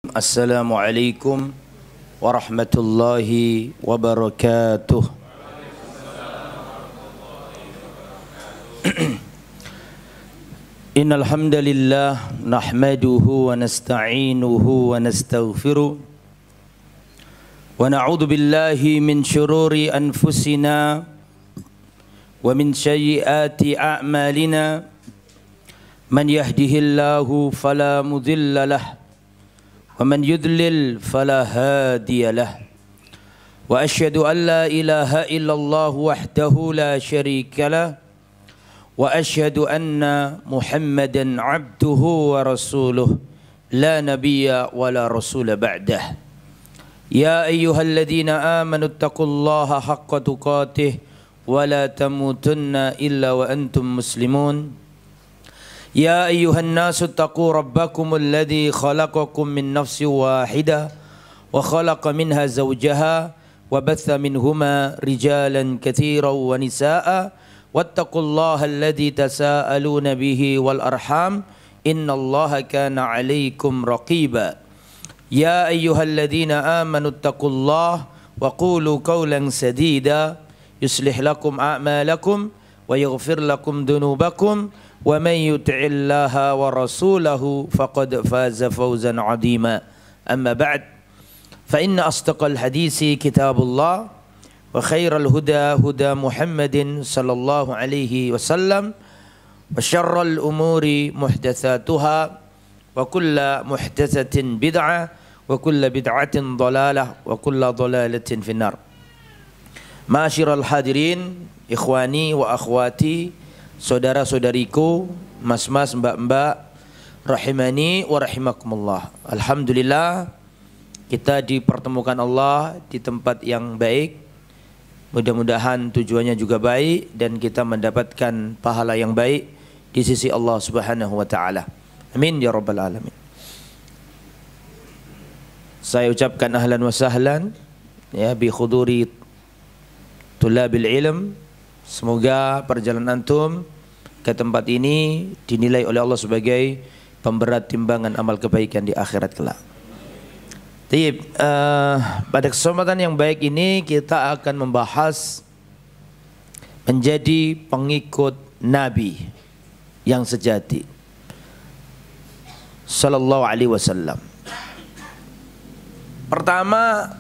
Assalamualaikum warahmatullahi wabarakatuh. Innal hamdalillah nahmaduhu wa nasta'inuhu wa nastaghfiruh wa na'udzu billahi min shururi anfusina wa min sayyiati a'malina. Man yahdihillahu fala mudilla lahu wa man yudlil fala hadiya lahu. Wa asyhadu an la ilaha illallah wahdahu la syarika lahu wa asyhadu anna Muhammadan abduhu wa rasuluh la nabiyya wa la rasula ba'dah. Ya ayyuhalladzina amanu taqullaha haqqa tuqatih wa la tamutunna illa wa antum muslimun. Ya ayyuhan nasu taqu rabbakumul ladzi khalaqakum min nafsin wahidah wa khalaqa minha zawjaha wa batha minhuma rijalan katsiran wa nisaa'a wattaqullaha alladzi tasaaluna bihi wal arham innallaha kana 'alaikum raqiba. Ya ayyuhalladzina amanu taqullaha wa qulu qawlan sadida yuslih lakum a'malakum wa yaghfir lakum dhunubakum wa man yuti'illaha wa rasulahu faqad faza fawzan 'azima. Amma ba'd, fa inna asdaqal hadisi kitabullah wa khairal huda huda Muhammadin sallallahu alaihi wasallam wa syarral umuri muhdatsatuha wa kullu muhdatsatin bid'ah wa kullu bid'atin dhalalah wa kullu dhalalatin finnar. Ma'asyiral hadirin, ikhwani wa akhwati, saudara-saudariku, mas-mas, mbak-mbak, rahimani wa rahimakumullah. Alhamdulillah kita dipertemukan Allah di tempat yang baik. Mudah-mudahan tujuannya juga baik dan kita mendapatkan pahala yang baik di sisi Allah Subhanahu wa taala. Amin ya rabbal alamin. Saya ucapkan ahlan wa sahlan ya bi khuduri tulabil ilm. Semoga perjalanan antum ke tempat ini dinilai oleh Allah sebagai pemberat timbangan amal kebaikan di akhirat kelak. Pada kesempatan yang baik ini kita akan membahas menjadi pengikut Nabi yang sejati sallallahu alaihi wasallam. Pertama,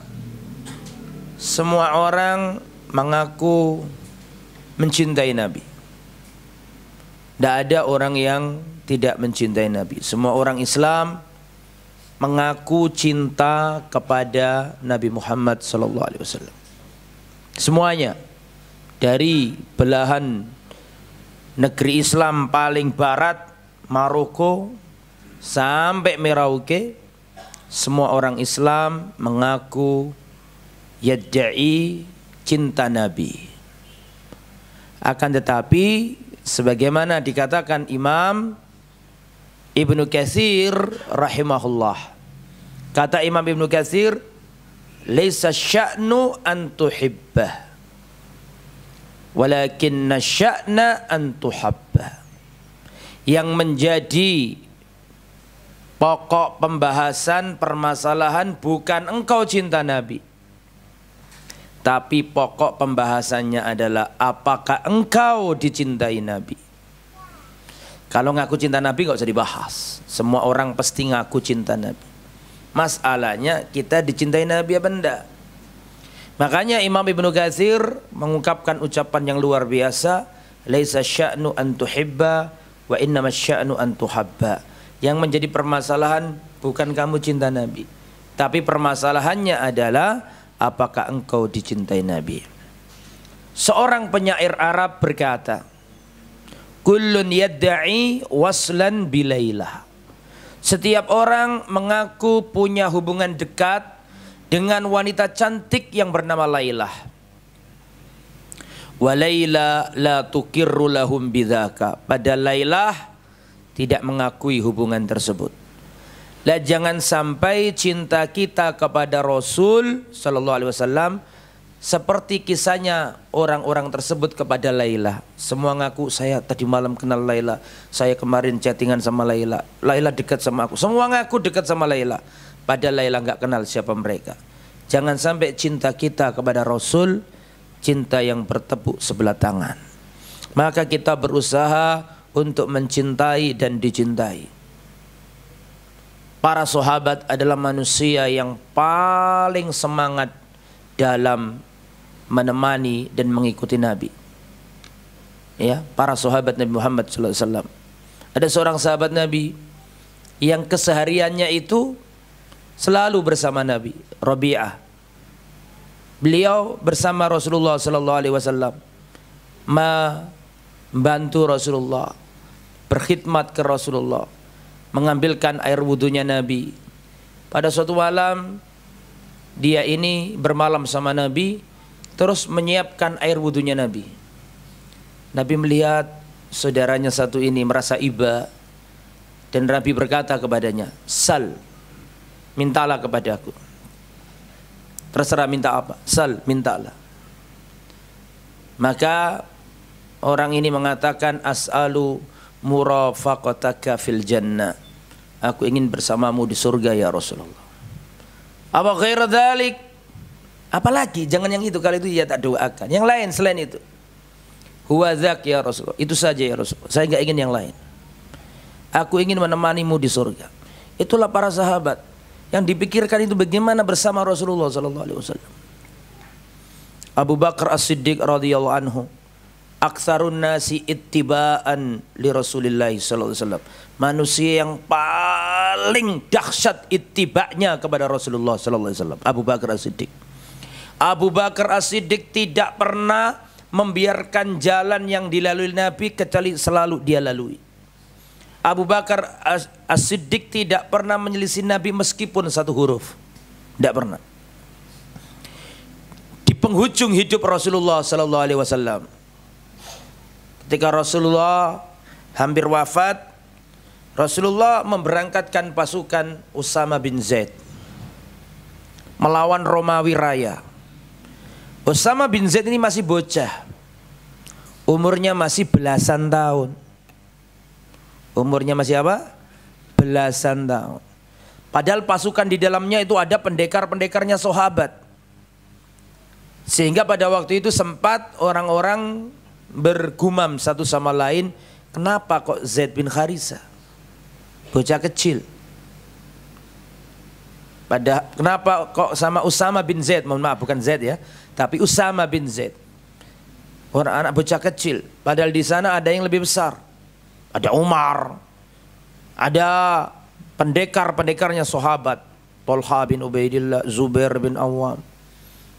semua orang mengaku mencintai Nabi. Tidak ada orang yang tidak mencintai Nabi. Semua orang Islam mengaku cinta kepada Nabi Muhammad sallallahu alaihi wasallam. Semuanya, dari belahan negeri Islam paling barat Maroko sampai Merauke, semua orang Islam mengaku yadda'i cinta Nabi. Akan tetapi sebagaimana dikatakan Imam Ibnu Katsir rahimahullah, kata Imam Ibnu Katsir, laisa sya'nu an tuhibbah walakinna sya'na an tuhabbah. Yang menjadi pokok pembahasan permasalahan bukan engkau cinta Nabi, tapi pokok pembahasannya adalah apakah engkau dicintai Nabi. Kalau ngaku cinta Nabi gak usah dibahas. Semua orang pasti ngaku cinta Nabi. Masalahnya kita dicintai Nabi apa enggak. Makanya Imam Ibnu Katsir mengungkapkan ucapan yang luar biasa, laisa sya'nu an tuhibba wa innamas sya'nu an tuhabba. Yang menjadi permasalahan bukan kamu cinta Nabi, tapi permasalahannya adalah apakah engkau dicintai Nabi. Seorang penyair Arab berkata, kullun yadda'i waslan bilailah. Setiap orang mengaku punya hubungan dekat dengan wanita cantik yang bernama Lailah. Wa Laila la tuqirru lahum bidzaka. Padahal Lailah tidak mengakui hubungan tersebut. Lah jangan sampai cinta kita kepada Rasul sallallahu alaihi wasallam seperti kisahnya orang-orang tersebut kepada Laila. Semua ngaku saya tadi malam kenal Laila, saya kemarin chattingan sama Laila, Laila dekat sama aku. Semua ngaku dekat sama Laila. padahal Laila nggak kenal siapa mereka. Jangan sampai cinta kita kepada Rasul cinta yang bertepuk sebelah tangan. Maka kita berusaha untuk mencintai dan dicintai. Para sahabat adalah manusia yang paling semangat dalam menemani dan mengikuti Nabi. Ya, para sahabat Nabi Muhammad SAW. Ada seorang sahabat Nabi yang kesehariannya itu selalu bersama Nabi, Rabi'ah. Beliau bersama Rasulullah SAW, membantu Rasulullah, berkhidmat ke Rasulullah, mengambilkan air wudunya Nabi. Pada suatu malam dia ini bermalam sama Nabi, terus menyiapkan air wudunya Nabi. Nabi melihat saudaranya satu ini merasa iba, dan Nabi berkata kepadanya, "Sal, mintalah kepadaku." Terserah minta apa, sal, mintalah. Maka orang ini mengatakan, "As'alu murafaqataka fil jannah." Aku ingin bersamamu di surga ya Rasulullah. Apa ghaira dzalik? Apalagi, jangan yang itu, kali itu ya tak doakan. Yang lain selain itu. Huwa dzak ya Rasulullah. Itu saja ya Rasulullah. Saya enggak ingin yang lain. Aku ingin menemanimu di surga. Itulah para sahabat yang dipikirkan itu bagaimana bersama Rasulullah sallallahu alaihi wasallam. Abu Bakar As-Siddiq radhiyallahu anhu, aktsarun nasi ittiba'an li Rasulillah sallallahu alaihi wasallam. Manusia yang paling dahsyat ittiba'nya kepada Rasulullah sallallahu alaihi wasallam, Abu Bakar As-Siddiq. Abu Bakar As-Siddiq tidak pernah membiarkan jalan yang dilalui Nabi kecuali selalu dia lalui. Abu Bakar As-Siddiq tidak pernah menyelisih Nabi meskipun satu huruf. Tidak pernah. Di penghujung hidup Rasulullah sallallahu alaihi wasallam, ketika Rasulullah hampir wafat, Rasulullah memberangkatkan pasukan Usama bin Zaid melawan Romawi Raya. Usama bin Zaid ini masih bocah, umurnya masih belasan tahun. Umurnya masih apa? Belasan tahun. Padahal pasukan di dalamnya itu ada pendekar-pendekarnya sahabat. Sehingga pada waktu itu sempat orang-orang bergumam satu sama lain, kenapa kok Zaid bin Harisah, bocah kecil, kenapa kok sama Usama bin Zaid, mohon maaf bukan Zaid ya, tapi Usama bin Zaid, orang anak bocah kecil, padahal di sana ada yang lebih besar, ada Umar, ada pendekar-pendekarnya sahabat, Talha bin Ubaidillah, Zubair bin Awam,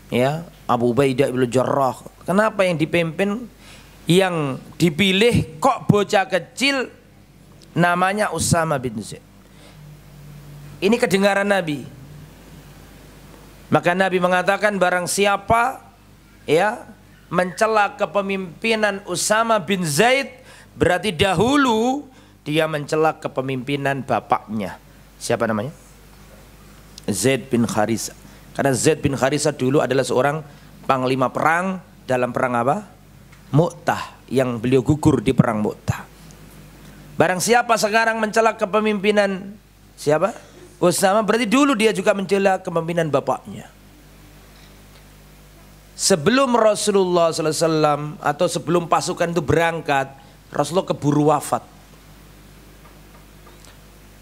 ya, Abu Ubaidah bin Jarrah. Kenapa yang dipimpin, yang dipilih kok bocah kecil namanya Usama bin Zaid? Ini kedengaran Nabi. Maka Nabi mengatakan, barang siapa ya mencela kepemimpinan Usama bin Zaid, berarti dahulu dia mencela kepemimpinan bapaknya. Siapa namanya? Zaid bin Harisah. Karena Zaid bin Harisah dulu adalah seorang panglima perang dalam perang apa? Mu'tah, yang beliau gugur di perang Mu'tah. Barang siapa sekarang mencela kepemimpinan siapa? Usama, berarti dulu dia juga mencela kepemimpinan bapaknya. Sebelum Rasulullah SAW atau sebelum pasukan itu berangkat, Rasulullah keburu wafat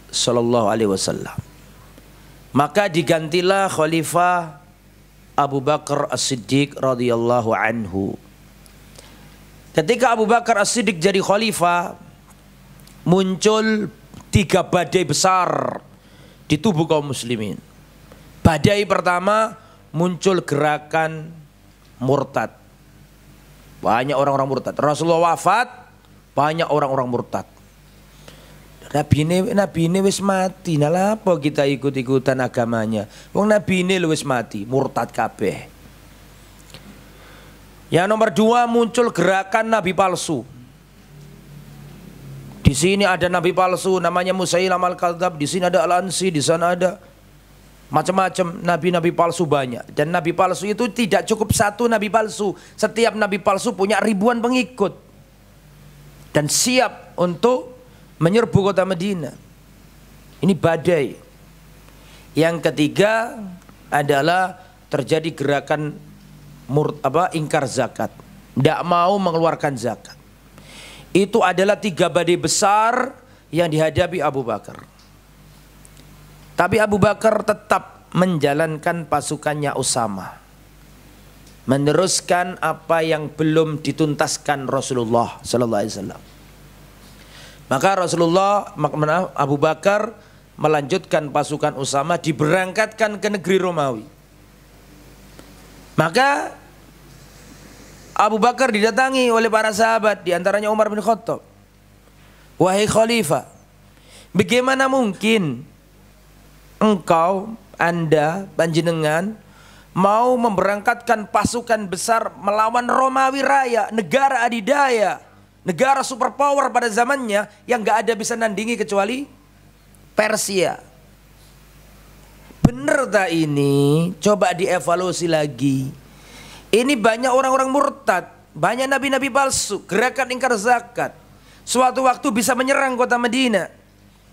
Sallallahu Alaihi Wasallam. Maka digantilah Khalifah Abu Bakar As-Siddiq radhiyallahu anhu. Ketika Abu Bakar As-Siddiq jadi khalifah, muncul 3 badai besar di tubuh kaum muslimin. Badai pertama, muncul gerakan murtad. Banyak orang-orang murtad. Rasulullah wafat, banyak orang-orang murtad. Nabi ini wis mati, nah apa kita ikut-ikutan agamanya? Wong Nabi ini wis mati, murtad kabeh. Yang nomor 2, muncul gerakan nabi palsu. Di sini ada nabi palsu namanya Musailam al-Kadzab, di sini ada Al-Ansi, di sana ada macam-macam nabi-nabi palsu banyak. Dan nabi palsu itu tidak cukup satu nabi palsu. Setiap nabi palsu punya ribuan pengikut dan siap untuk menyerbu kota Madinah. Ini badai. Yang ketiga adalah terjadi gerakan ingkar zakat, tidak mau mengeluarkan zakat. Itu adalah 3 badai besar yang dihadapi Abu Bakar. Tapi Abu Bakar tetap menjalankan pasukannya Usama, meneruskan apa yang belum dituntaskan Rasulullah sallallahu alaihi wasallam. Maka Abu Bakar melanjutkan pasukan Usama, diberangkatkan ke negeri Romawi. Maka Abu Bakar didatangi oleh para sahabat, diantaranya Umar bin Khattab. Wahai Khalifah, bagaimana mungkin Anda, panjenengan mau memberangkatkan pasukan besar melawan Romawi Raya, negara adidaya, negara superpower pada zamannya yang gak ada bisa nandingi kecuali Persia. Bener tak ini? Coba dievaluasi lagi. Ini banyak orang-orang murtad, banyak nabi-nabi palsu, gerakan ingkar zakat. Suatu waktu bisa menyerang kota Madinah.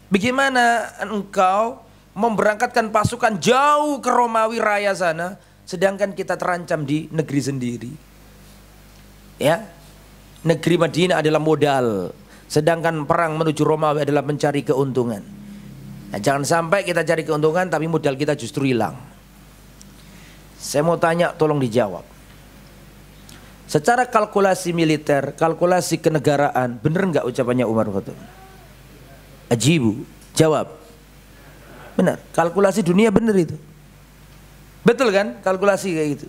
Bagaimana engkau memberangkatkan pasukan jauh ke Romawi Raya sana, sedangkan kita terancam di negeri sendiri? Ya, negeri Madinah adalah modal, sedangkan perang menuju Romawi adalah mencari keuntungan. Nah, jangan sampai kita cari keuntungan tapi modal kita justru hilang. Saya mau tanya, tolong dijawab. Secara kalkulasi militer, kalkulasi kenegaraan, benar nggak ucapannya Umar bin Khattab? Ajibu, jawab. Benar, kalkulasi dunia benar itu. Betul kan kalkulasi kayak gitu.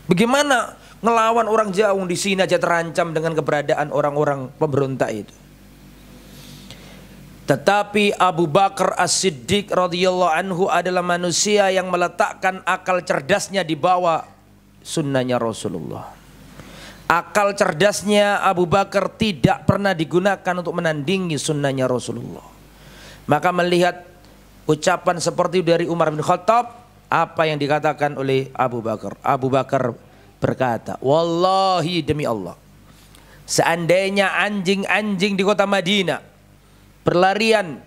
Bagaimana ngelawan orang jauh, di sini aja terancam dengan keberadaan orang-orang pemberontak itu. Tetapi Abu Bakar As-Siddiq radhiyallahu anhu adalah manusia yang meletakkan akal cerdasnya di bawah sunnahnya Rasulullah. Akal cerdasnya Abu Bakar tidak pernah digunakan untuk menandingi sunnahnya Rasulullah. Maka melihat ucapan seperti dari Umar bin Khattab, apa yang dikatakan oleh Abu Bakar? Abu Bakar berkata, wallahi demi Allah, seandainya anjing-anjing di kota Madinah berlarian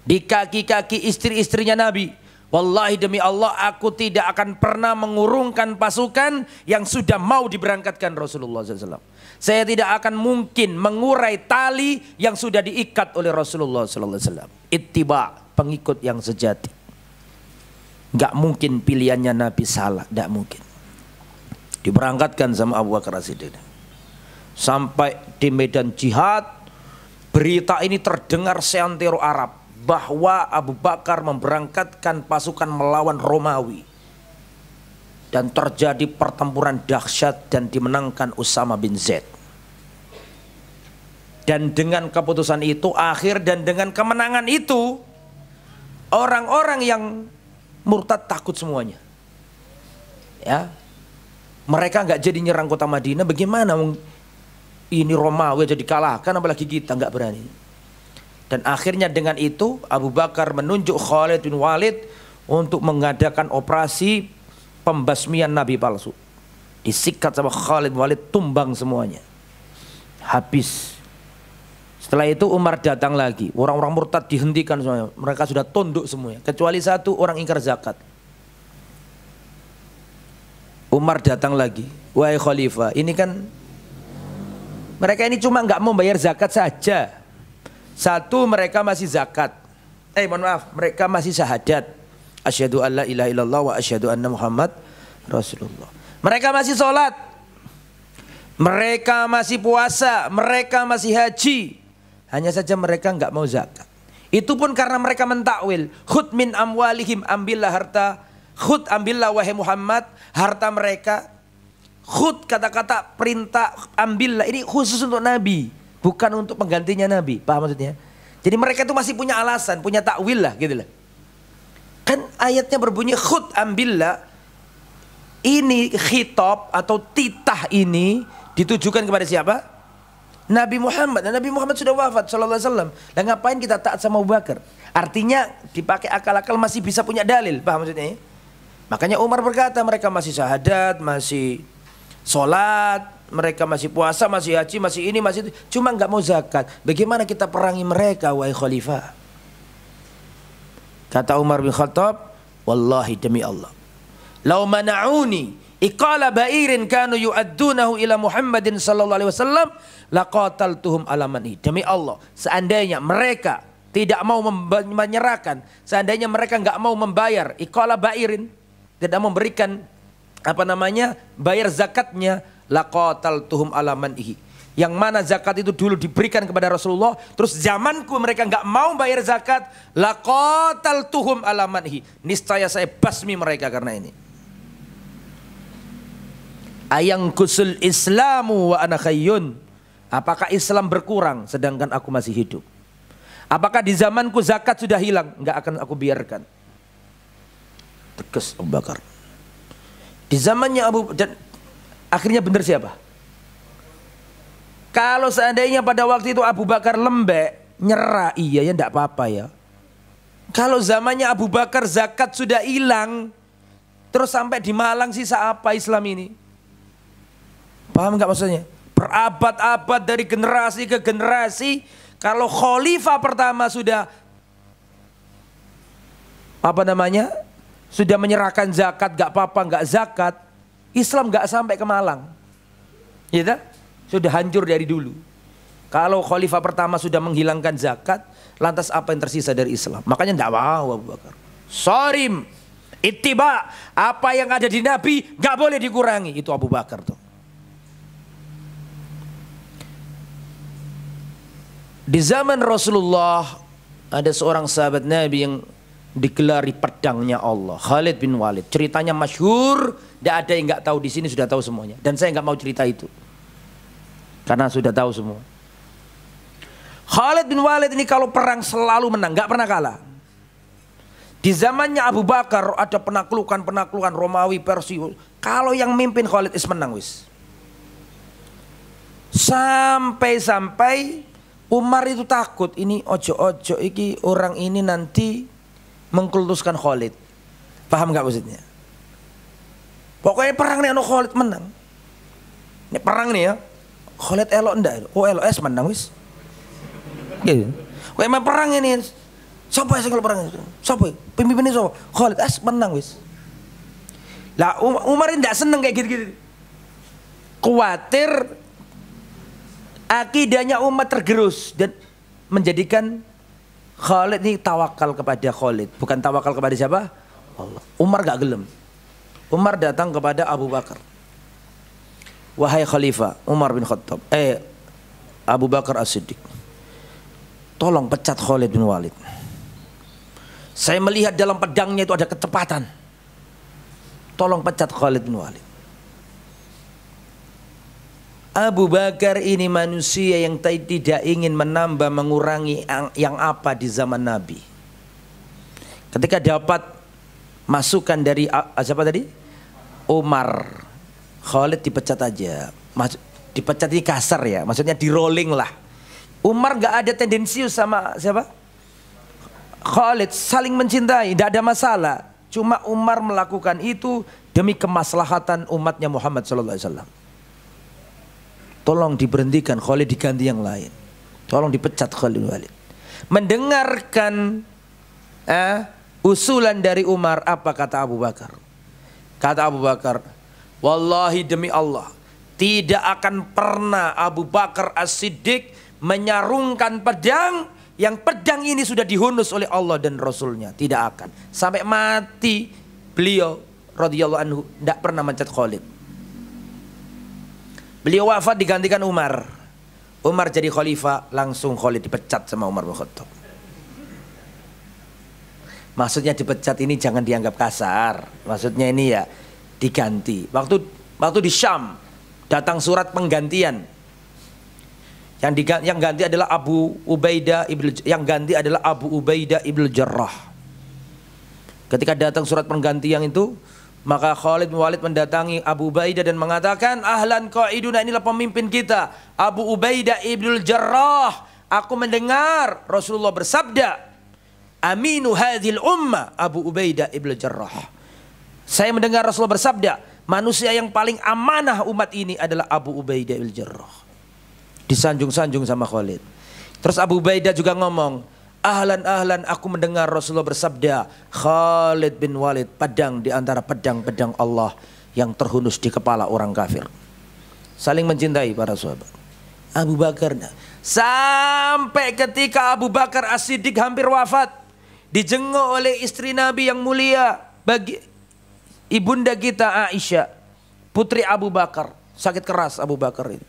di kaki-kaki istri-istrinya Nabi, wallahi demi Allah, aku tidak akan pernah mengurungkan pasukan yang sudah mau diberangkatkan Rasulullah SAW. Saya tidak akan mungkin mengurai tali yang sudah diikat oleh Rasulullah SAW. Ittiba, pengikut yang sejati. Gak mungkin pilihannya Nabi salah, gak mungkin. Diberangkatkan sama Abu Bakar As-Siddiq. Sampai di medan jihad, berita ini terdengar seantero Arab, bahwa Abu Bakar memberangkatkan pasukan melawan Romawi. Dan terjadi pertempuran dahsyat dan dimenangkan Usama bin Zaid. Dan dengan keputusan itu akhir, dan dengan kemenangan itu orang-orang yang murtad takut semuanya. Ya, mereka nggak jadi nyerang kota Madinah. Bagaimana ini Romawi jadi kalahkan, apalagi kita nggak berani. Dan akhirnya dengan itu Abu Bakar menunjuk Khalid bin Walid untuk mengadakan operasi pembasmian Nabi palsu. Disikat sama Khalid bin Walid, tumbang semuanya, habis. Setelah itu Umar datang lagi, orang-orang murtad dihentikan semuanya, mereka sudah tunduk semuanya, kecuali satu orang ingkar zakat. Umar datang lagi, wahai Khalifah, ini kan mereka ini cuma nggak mau bayar zakat saja. Satu, mereka masih zakat. Mohon maaf, mereka masih syahadat. Asyhadu an la ilaha illallah wa asyhadu anna Muhammad Rasulullah. Mereka masih sholat, mereka masih puasa, mereka masih haji. Hanya saja mereka nggak mau zakat. Itu pun karena mereka mentakwil, khud min amwalihim, ambillah harta, khud ambillah wahai Muhammad harta mereka. Khud, kata-kata perintah ambillah ini khusus untuk Nabi, bukan untuk penggantinya Nabi. Paham maksudnya? Jadi mereka itu masih punya alasan, punya takwil lah gitu lah. Kan ayatnya berbunyi khud ambillah. Ini khitab atau titah ini ditujukan kepada siapa? Nabi Muhammad. Dan Nabi Muhammad sudah wafat sallallahu alaihi wasallam. Dan ngapain kita taat sama Abu Bakar? Artinya dipakai akal-akal masih bisa punya dalil. Paham maksudnya? Makanya Umar berkata mereka masih syahadat, masih sholat, mereka masih puasa, masih haji, masih ini, masih itu, cuma nggak mau zakat. Bagaimana kita perangi mereka, wahai Khalifah? Kata Umar bin Khattab, Wallahi demi Allah. Lau mana'uni iqala ba'irin kanu yu'addunahu ila Muhammadin sallallahu alaihi wasallam laqataltuhum ala man'i. Demi Allah, seandainya mereka tidak mau menyerahkan, seandainya mereka nggak mau membayar iqala ba'irin, tidak memberikan bayar zakatnya, laqataltuhum ala man'ihi. Yang mana zakat itu dulu diberikan kepada Rasulullah, terus zamanku mereka nggak mau bayar zakat, laqataltuhum ala man'ihi. Niscaya saya basmi mereka karena ini. Ayang kusul Islamu wa ana khayyun. Apakah Islam berkurang sedangkan aku masih hidup? Apakah di zamanku zakat sudah hilang? Enggak akan aku biarkan. Tegas Abu Bakar. Di zamannya dan akhirnya benar siapa? Kalau seandainya pada waktu itu Abu Bakar lembek, nyerah, iya ya enggak apa-apa ya. Kalau zamannya Abu Bakar zakat sudah hilang, terus sampai di Malang sisa apa Islam ini? Paham nggak maksudnya? Berabad-abad dari generasi ke generasi, kalau khalifah pertama sudah sudah menyerahkan zakat, nggak apa-apa, nggak zakat, Islam nggak sampai ke Malang, gitu? Sudah hancur dari dulu. Kalau khalifah pertama sudah menghilangkan zakat, lantas apa yang tersisa dari Islam? Makanya nggak mau Abu Bakar. Sorim, ittiba, apa yang ada di Nabi nggak boleh dikurangi. Itu Abu Bakar tuh. Di zaman Rasulullah ada seorang sahabat Nabi yang digelari pedangnya Allah, Khalid bin Walid. Ceritanya masyhur, tidak ada yang nggak tahu, di sini sudah tahu semuanya. Dan saya nggak mau cerita itu, karena sudah tahu semua. Khalid bin Walid ini kalau perang selalu menang, nggak pernah kalah. Di zamannya Abu Bakar ada penaklukan Romawi, Persia. Kalau yang mimpin Khalid menang wis. Sampai Umar itu takut, ini ojo-ojo iki orang ini nanti mengkultuskan Khalid. Paham nggak maksudnya? Pokoknya perang nih Khalid menang. Ini perang nih ya. Khalid elok ndak? Oh elok menang wis. Gitu. Kok emang perang ini. Siapa yang kalau perang itu? Siapa? Pemimpinnya siapa? Khalid menang wis. Lah Umar ini ndak seneng kayak gitu-gitu. Kuatir akidahnya umat tergerus dan menjadikan Khalid ini tawakal kepada Khalid, bukan tawakal kepada siapa? Allah. Umar gak gelem. Umar datang kepada Abu Bakar. Wahai Khalifah Umar bin Khattab, Abu Bakar As-Siddiq, tolong pecat Khalid bin Walid. Saya melihat dalam pedangnya itu ada kecepatan. Tolong pecat Khalid bin Walid. Abu Bakar ini manusia yang tidak ingin menambah mengurangi yang apa di zaman Nabi. Ketika dapat masukan dari siapa tadi? Umar, Khalid dipecat aja. Dipecat ini kasar ya, maksudnya di rolling lah. Umar gak ada tendensius sama siapa? Khalid, saling mencintai, tidak ada masalah. Cuma Umar melakukan itu demi kemaslahatan umatnya Muhammad SAW. Tolong diberhentikan Khalid, diganti yang lain. Tolong dipecat Khalid bin Walid. Mendengarkan usulan dari Umar, apa kata Abu Bakar? Kata Abu Bakar, wallahi demi Allah, tidak akan pernah Abu Bakar As-Siddiq menyarungkan pedang yang pedang ini sudah dihunus oleh Allah dan Rasulnya. Tidak akan. Sampai mati beliau radhiyallahu anhu tidak pernah mencat Khalid. Beliau wafat digantikan Umar. Umar jadi khalifah, langsung Khalid dipecat sama Umar bin Khattab. Maksudnya dipecat ini jangan dianggap kasar. Maksudnya ini ya diganti. Waktu di Syam datang surat penggantian. Yang ganti adalah Abu Ubaidah ibn Jarrah. Ketika datang surat penggantian itu, maka Khalid bin Walid mendatangi Abu Ubaidah dan mengatakan, ahlan qaiduna, inilah pemimpin kita, Abu Ubaidah ibn Jarrah. Aku mendengar Rasulullah bersabda, aminu hadhil ummah Abu Ubaidah ibn Jarrah. Saya mendengar Rasulullah bersabda, manusia yang paling amanah umat ini adalah Abu Ubaidah ibn Jarrah. Disanjung-sanjung sama Khalid. Terus Abu Ubaidah juga ngomong, Ahlan aku mendengar Rasulullah bersabda, Khalid bin Walid, pedang di antara pedang-pedang Allah yang terhunus di kepala orang kafir. Saling mencintai para sahabat. Abu Bakar, sampai ketika Abu Bakar As-Siddiq hampir wafat, dijenguk oleh istri Nabi yang mulia, bagi ibunda kita Aisyah, putri Abu Bakar. Sakit keras Abu Bakar ini.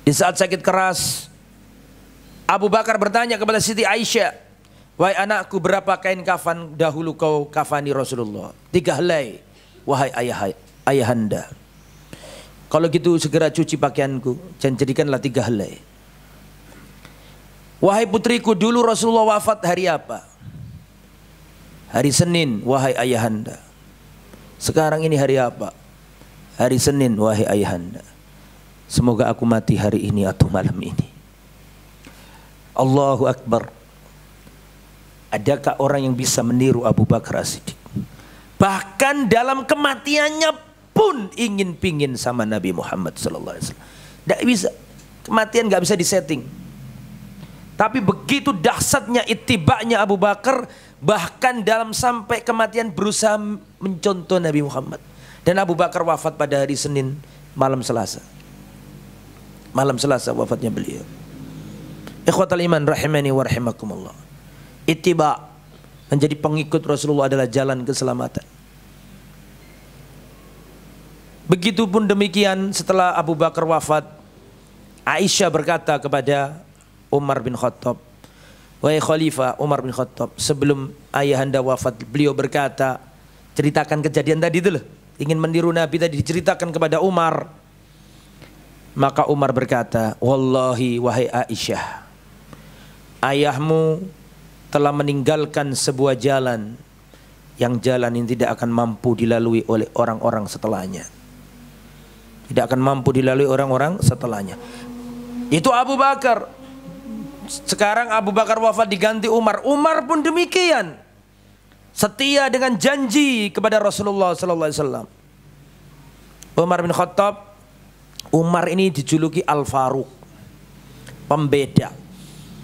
Di saat sakit keras, Abu Bakar bertanya kepada Siti Aisyah, wahai anakku, berapa kain kafan dahulu kau kafani Rasulullah? 3 helai, wahai ayahanda. Kalau gitu segera cuci pakaianku dan jadikanlah 3 helai. Wahai putriku, dulu Rasulullah wafat hari apa? Hari Senin, wahai ayahanda. Sekarang ini hari apa? Hari Senin, wahai ayahanda. Semoga aku mati hari ini atau malam ini. Allahu Akbar. Adakah orang yang bisa meniru Abu Bakar As-Siddiq? Bahkan dalam kematiannya pun ingin-pingin sama Nabi Muhammad sallallahu alaihi wasallam. Tidak bisa. Kematian nggak bisa disetting. Tapi begitu dahsyatnya ittiba'nya Abu Bakar, bahkan dalam sampai kematian berusaha mencontoh Nabi Muhammad. Dan Abu Bakar wafat pada hari Senin malam Selasa. Malam Selasa wafatnya beliau. Ikhwatal iman rahimani wa rahimakumullah. Ittiba', menjadi pengikut Rasulullah adalah jalan keselamatan. Begitupun demikian setelah Abu Bakar wafat, Aisyah berkata kepada Umar bin Khattab, wahai Khalifah Umar bin Khattab, sebelum ayahanda wafat beliau berkata, ceritakan kejadian tadi itu loh, ingin meniru Nabi tadi, diceritakan kepada Umar. Maka Umar berkata, wallahi wahai Aisyah, ayahmu telah meninggalkan sebuah jalan yang jalan ini tidak akan mampu dilalui oleh orang-orang setelahnya. Tidak akan mampu dilalui orang-orang setelahnya. Itu Abu Bakar. Sekarang Abu Bakar wafat diganti Umar. Umar pun demikian. Setia dengan janji kepada Rasulullah sallallahu alaihi wasallam. Umar bin Khattab, Umar ini dijuluki Al-Faruq, pembeda.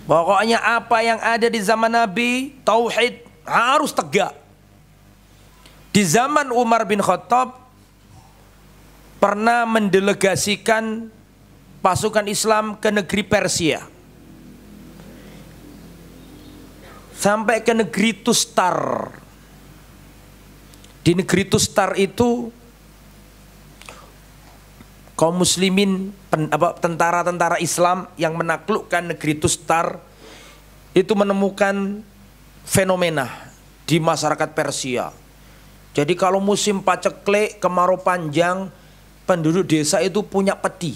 Pokoknya apa yang ada di zaman Nabi, tauhid harus tegak. Di zaman Umar bin Khattab pernah mendelegasikan pasukan Islam ke negeri Persia, sampai ke negeri Tustar. Di negeri Tustar itu kaum muslimin, tentara-tentara Islam yang menaklukkan negeri Tustar itu menemukan fenomena di masyarakat Persia. Jadi kalau musim paceklik, kemarau panjang, penduduk desa itu punya peti.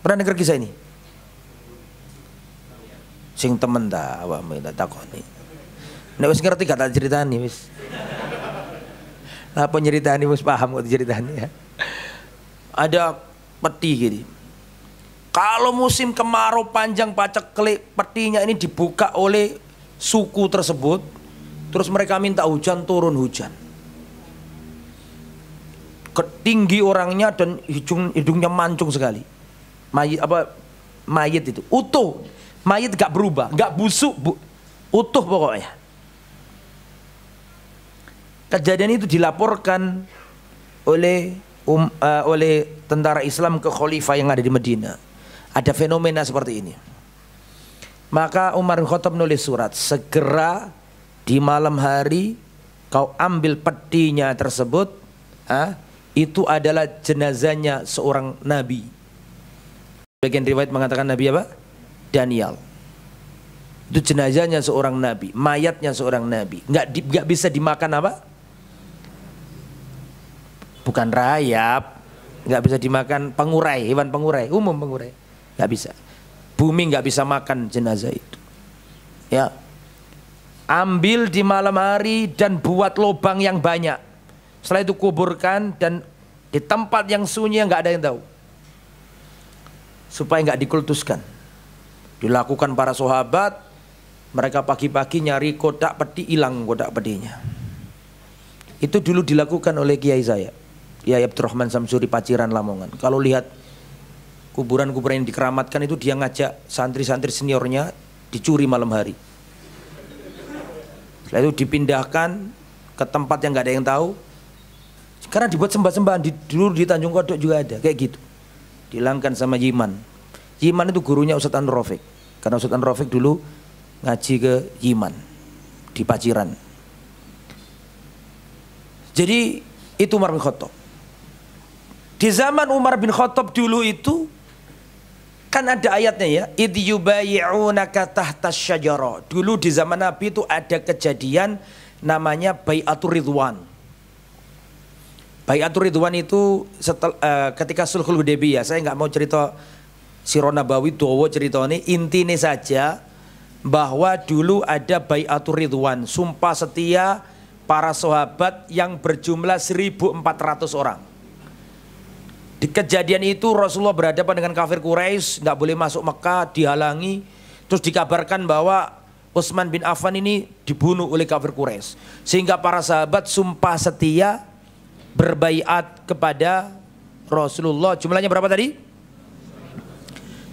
Pernah dengar kisah ini? Sing temen ta awakmu tak takoni. Nek wis ngerti gak tak ceritani wis. Apa nyeritani wis paham kok ceritani ya. Ada peti gini. Kalau musim kemarau panjang paceklik, petinya ini dibuka oleh suku tersebut, terus mereka minta hujan, turun hujan. Ketinggi orangnya dan hidungnya mancung sekali. Mayit itu utuh, mayit gak berubah, gak busuk, utuh pokoknya. Kejadian itu dilaporkan oleh tentara Islam ke khalifah yang ada di Madinah. Ada fenomena seperti ini. Maka Umar bin Khattab menulis surat, segera di malam hari kau ambil petinya tersebut, itu adalah jenazahnya seorang nabi. Bagian riwayat mengatakan nabi apa? Daniel. Itu jenazahnya seorang nabi, mayatnya seorang nabi. Nggak bisa dimakan apa? Bukan rayap, nggak bisa dimakan pengurai, hewan pengurai, umum pengurai, nggak bisa. Bumi nggak bisa makan jenazah itu. Ya, ambil di malam hari dan buat lubang yang banyak. Setelah itu kuburkan dan di tempat yang sunyi yang nggak ada yang tahu, supaya nggak dikultuskan. Dilakukan para sahabat, mereka pagi-pagi nyari kotak peti, hilang kotak petinya. Itu dulu dilakukan oleh kiai saya, Kiai Abdurrahman Samsuri Paciran Lamongan. Kalau lihat kuburan-kuburan yang dikeramatkan itu, dia ngajak santri-santri seniornya dicuri malam hari. Setelah itu dipindahkan ke tempat yang nggak ada yang tahu. Karena dibuat sembah-sembahan, dulu di Tanjung Kodok juga ada kayak gitu. Dihilangkan sama Yiman. Yiman itu gurunya Ustadz Anur Rafiq. Karena Ustadz Anur Rafiq dulu ngaji ke Yiman di Paciran. Jadi itu Umar bin Khattab. Di zaman Umar bin Khattab dulu itu kan ada ayatnya ya, idh yubayi'unaka tahtas syajara. Dulu di zaman Nabi itu ada kejadian namanya Bai'atur Ridwan. Bai'atur Ridwan itu ketika Sulhul Hudaybiyah. Saya nggak mau cerita Sirah Nabawi dawa cerita ini, intinya saja bahwa dulu ada Bai'atur Ridwan, sumpah setia para sahabat yang berjumlah 1.400 orang. Di kejadian itu Rasulullah berhadapan dengan kafir Quraisy, nggak boleh masuk Mekah, dihalangi. Terus dikabarkan bahwa Utsman bin Affan ini dibunuh oleh kafir Quraisy. Sehingga para sahabat sumpah setia berbaiat kepada Rasulullah. Jumlahnya berapa tadi?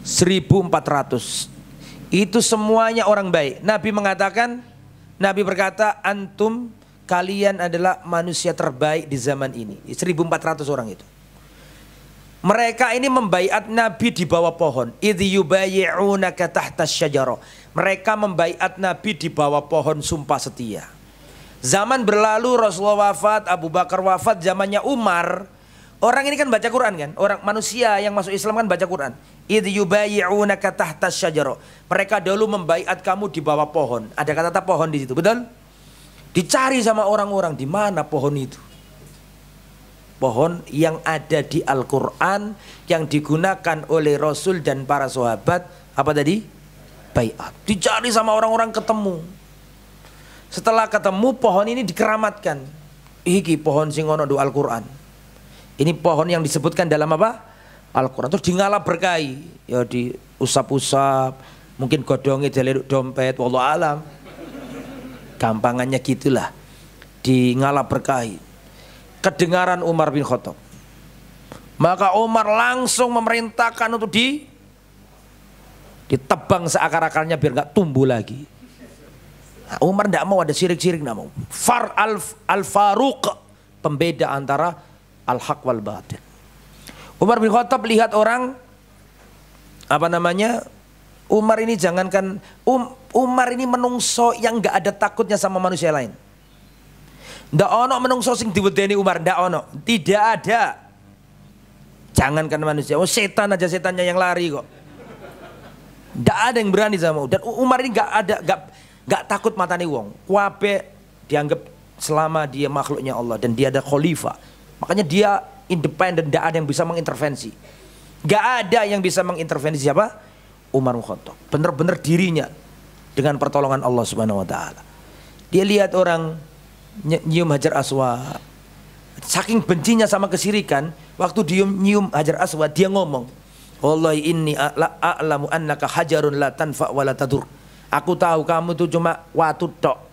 1.400. Itu semuanya orang baik. Nabi mengatakan, Nabi berkata, antum, kalian adalah manusia terbaik di zaman ini. 1.400 orang itu. Mereka ini membaiat Nabi di bawah pohon. Idh yubayi'unaka tahtas syajara. Mereka membaiat Nabi di bawah pohon sumpah setia. Zaman berlalu, Rasulullah wafat, Abu Bakar wafat, zamannya Umar. Orang ini kan baca Quran kan? Orang manusia yang masuk Islam kan baca Quran. Idh yubayi'unaka tahtas syajara. Mereka dulu membaiat kamu di bawah pohon. Ada kata-kata pohon di situ, betul? Dicari sama orang-orang, di mana pohon itu? Pohon yang ada di Al-Quran, yang digunakan oleh Rasul dan para sahabat, apa tadi? Baiat. Dicari sama orang-orang, ketemu. Setelah ketemu, pohon ini dikeramatkan. Iki pohon singono do Al-Quran. Ini pohon yang disebutkan dalam apa? Al-Quran. Terus ngalap berkahi, ya diusap-usap, mungkin godongnya jalur dompet, wallahu alam. Gampangannya gitulah, ngalap berkahi. Kedengaran Umar bin Khattab, maka Umar langsung memerintahkan untuk ditebang seakar-akarnya biar nggak tumbuh lagi. Nah, Umar tidak mau ada syirik-syirik, tidak mau. Al-Faruq, pembeda antara al-haq wal batil. Umar bin Khattab lihat orang, apa namanya, Umar ini jangankan Umar ini menungso yang nggak ada takutnya sama manusia lain. Ndak ono menungso sing diwedeni Umar, ndak ono, tidak ada. Jangankan manusia, oh setan aja, setannya yang lari kok. Ndak ada yang berani sama. Dan Umar ini nggak takut matani wong. Kuabe dianggap selama dia makhluknya Allah dan dia ada khalifah. Makanya dia independen, ndak ada yang bisa mengintervensi. Nggak ada yang bisa mengintervensi siapa? Umar bin Khattab. Bener-bener dirinya dengan pertolongan Allah Subhanahu wa taala. Dia lihat orang nyium Hajar Aswad, saking bencinya sama kesirikan, waktu nyium Hajar Aswad dia ngomong, wallahi inni a'lamu annaka hajarun la tanfa wa la tadur. Aku tahu kamu tuh cuma watu tok,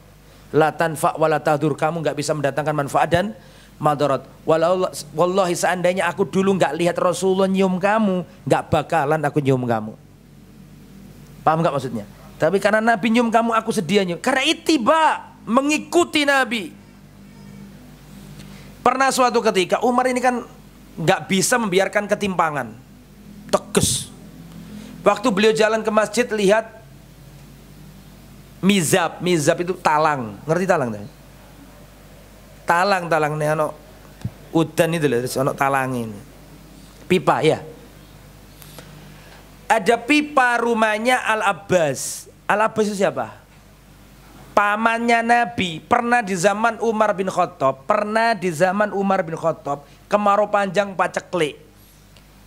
la tanfa wa la tadur, kamu nggak bisa mendatangkan manfaat dan madarat. Wallahi seandainya aku dulu nggak lihat Rasulullah nyium kamu, nggak bakalan aku nyium kamu. Paham nggak maksudnya? Tapi karena Nabi nyium kamu, aku sedia nyium. Karena ittiba, mengikuti Nabi. Pernah suatu ketika Umar ini kan nggak bisa membiarkan ketimpangan, tegas. Waktu beliau jalan ke masjid, lihat mizab itu talang, ngerti talang? Talang nih, ano udan itu loh, ono talang ini, pipa ya. Ada pipa rumahnya Al-Abbas. Al-Abbas itu siapa? Pamannya Nabi. Pernah di zaman Umar bin Khattab, kemarau panjang paceklik.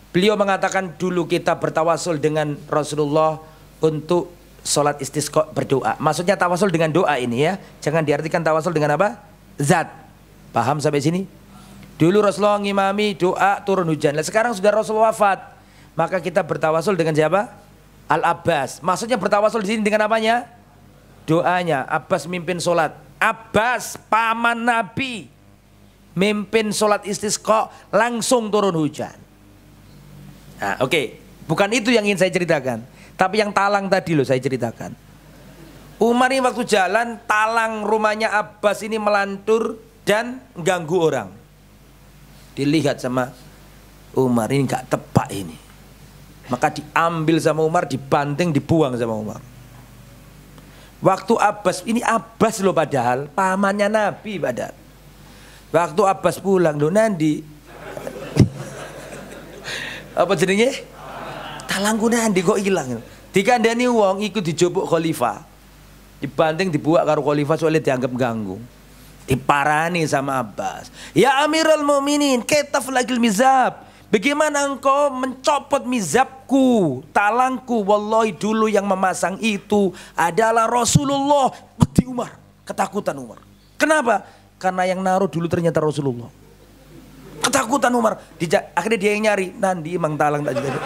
Beliau mengatakan dulu kita bertawasul dengan Rasulullah untuk sholat istisqa, berdoa. Maksudnya tawasul dengan doa ini ya. Jangan diartikan tawasul dengan apa? Zat. Paham sampai sini? Dulu Rasulullah ngimami doa turun hujan. Nah, sekarang sudah Rasulullah wafat, maka kita bertawasul dengan siapa? Al-Abbas. Maksudnya bertawasul di sini dengan apanya? Doanya. Abbas mimpin sholat. Abbas paman Nabi mimpin sholat istisqa, langsung turun hujan. Nah, oke. Bukan itu yang ingin saya ceritakan, tapi yang talang tadi loh saya ceritakan. Umar ini waktu jalan, talang rumahnya Abbas ini melantur dan ganggu orang. Dilihat sama Umar, ini gak tepat ini. Maka diambil sama Umar, dibanting, dibuang sama Umar. Waktu Abbas, ini Abbas loh padahal, pamannya Nabi padahal. Waktu Abbas pulang, loh Nandi. Apa jenenge? Talangku Nandi kok hilang. Dikandani wong ikut dijobok khalifah. Dibanting dibuat karo khalifah soalnya dianggap ganggu. Diparani sama Abbas. Ya Amirul Mukminin, ketaf lagil mizab. Bagaimana engkau mencopot mizabku, talangku? Wallahi dulu yang memasang itu adalah Rasulullah. Beti Umar, ketakutan Umar. Kenapa? Karena yang naruh dulu ternyata Rasulullah. Ketakutan Umar. Akhirnya dia yang nyari. Nandi emang talang tak jadi.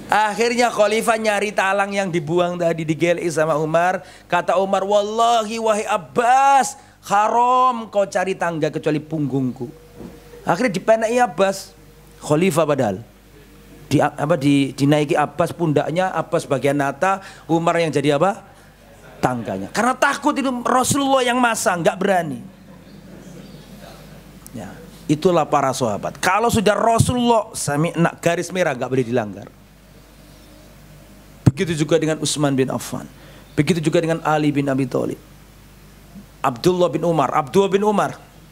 Akhirnya khalifah nyari talang yang dibuang tadi, digeli sama Umar. Kata Umar, wallahi wahai Abbas, haram kau cari tangga kecuali punggungku. Akhirnya dipenai Abbas, khalifah padahal. Dinaiki Abbas pundaknya, Abbas bagian nata, Umar yang jadi apa? Tangganya. Karena takut itu Rasulullah yang masang, nggak berani. Ya, itulah para sahabat. Kalau sudah Rasulullah nak garis merah nggak boleh dilanggar. Begitu juga dengan Utsman bin Affan. Begitu juga dengan Ali bin Abi Thalib. Abdullah bin Umar.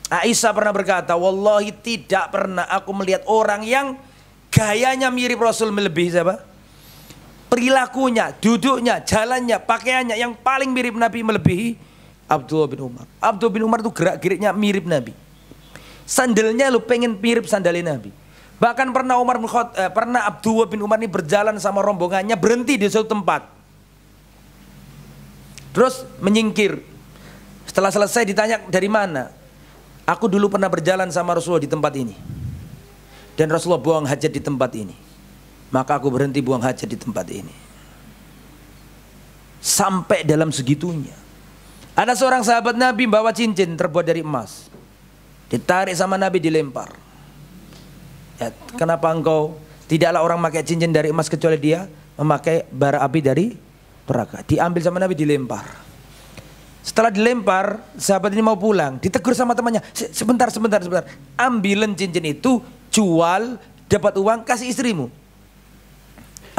Aisyah pernah berkata, wallahi tidak pernah aku melihat orang yang gayanya mirip Rasul melebihi siapa? Perilakunya, duduknya, jalannya, pakaiannya yang paling mirip Nabi melebihi Abdullah bin Umar. Abdullah bin Umar itu gerak-geriknya mirip Nabi. Sandalnya lu pengen mirip sandalnya Nabi. Bahkan pernah Abdullah bin Umar ini berjalan sama rombongannya, berhenti di suatu tempat. Terus menyingkir. Setelah selesai ditanya dari mana? Aku dulu pernah berjalan sama Rasulullah di tempat ini. Dan Rasulullah buang hajat di tempat ini. Maka aku berhenti buang hajat di tempat ini. Sampai dalam segitunya. Ada seorang sahabat Nabi bawa cincin terbuat dari emas. Ditarik sama Nabi, dilempar. Ya, kenapa engkau? Tidaklah orang memakai cincin dari emas kecuali dia memakai bara api dari neraka. Diambil sama Nabi, dilempar. Setelah dilempar, sahabat ini mau pulang, ditegur sama temannya, sebentar. Ambilin cincin itu, jual, dapat uang, kasih istrimu.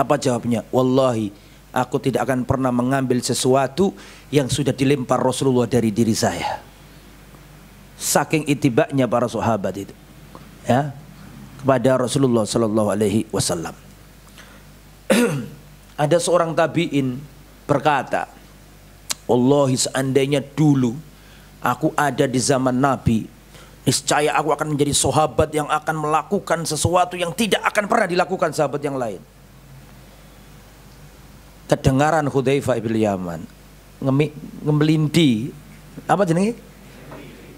Apa jawabnya? Wallahi, aku tidak akan pernah mengambil sesuatu yang sudah dilempar Rasulullah dari diri saya. Saking itibaknya para sahabat itu. Ya. Kepada Rasulullah Sallallahu Alaihi Wasallam. Ada seorang tabiin berkata, wallahi seandainya dulu aku ada di zaman Nabi, niscaya aku akan menjadi sahabat yang akan melakukan sesuatu yang tidak akan pernah dilakukan sahabat yang lain. Kedengaran Hudzaifah bin Yaman ngemelindi, apa jenenge?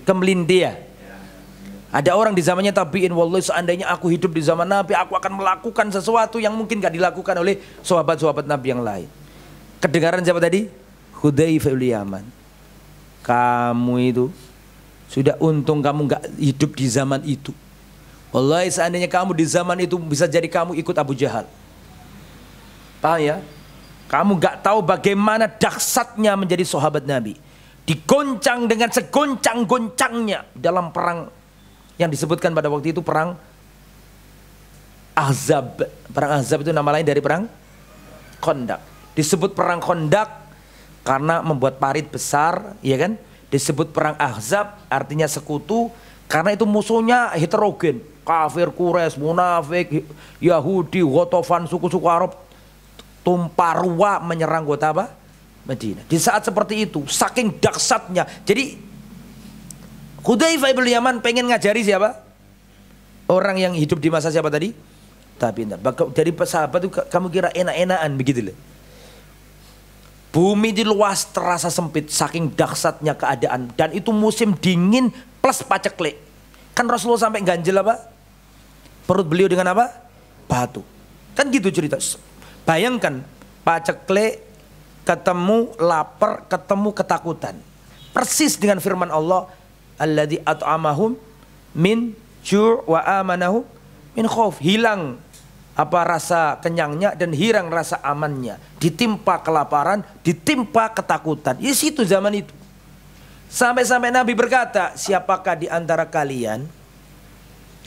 Kemelindi ya. Ada orang di zamannya tabi'in, wallahi seandainya aku hidup di zaman Nabi, aku akan melakukan sesuatu yang mungkin gak dilakukan oleh sahabat-sahabat Nabi yang lain. Kedengaran siapa tadi? Hudzaifah bin Yaman. Kamu itu sudah untung kamu gak hidup di zaman itu. Wallahi seandainya kamu di zaman itu, bisa jadi kamu ikut Abu Jahal. Paham ya? Kamu gak tahu bagaimana dahsyatnya menjadi sahabat Nabi. Digoncang dengan segoncang-goncangnya dalam perang yang disebutkan pada waktu itu perang Ahzab. Perang Ahzab itu nama lain dari perang Khandaq. Disebut perang Khandaq karena membuat parit besar, ya kan? Disebut perang Ahzab artinya sekutu karena itu musuhnya heterogen. Kafir, Quraisy, munafik, Yahudi, Ghatafan, suku-suku Arab tumpah ruah menyerang kota apa? Madinah. Di saat seperti itu, saking dahsyatnya. Jadi Hudzaifah bin Yaman pengen ngajari siapa? Orang yang hidup di masa siapa tadi? Tabi'in. Dari sahabat itu kamu kira enak-enakan begitu loh. Bumi di luas terasa sempit saking dahsyatnya keadaan, dan itu musim dingin plus paceklik. Kan Rasulullah sampai ganjel apa? Perut beliau dengan apa? Batu. Kan gitu cerita. Bayangkan paceklik ketemu lapar, ketemu ketakutan. Persis dengan firman Allah, alladzi at'amahum min ju' wa amanahum min khauf. Hilang apa rasa kenyangnya dan hilang rasa amannya, ditimpa kelaparan, ditimpa ketakutan. Ya situ zaman itu. Sampai-sampai Nabi berkata, siapakah di antara kalian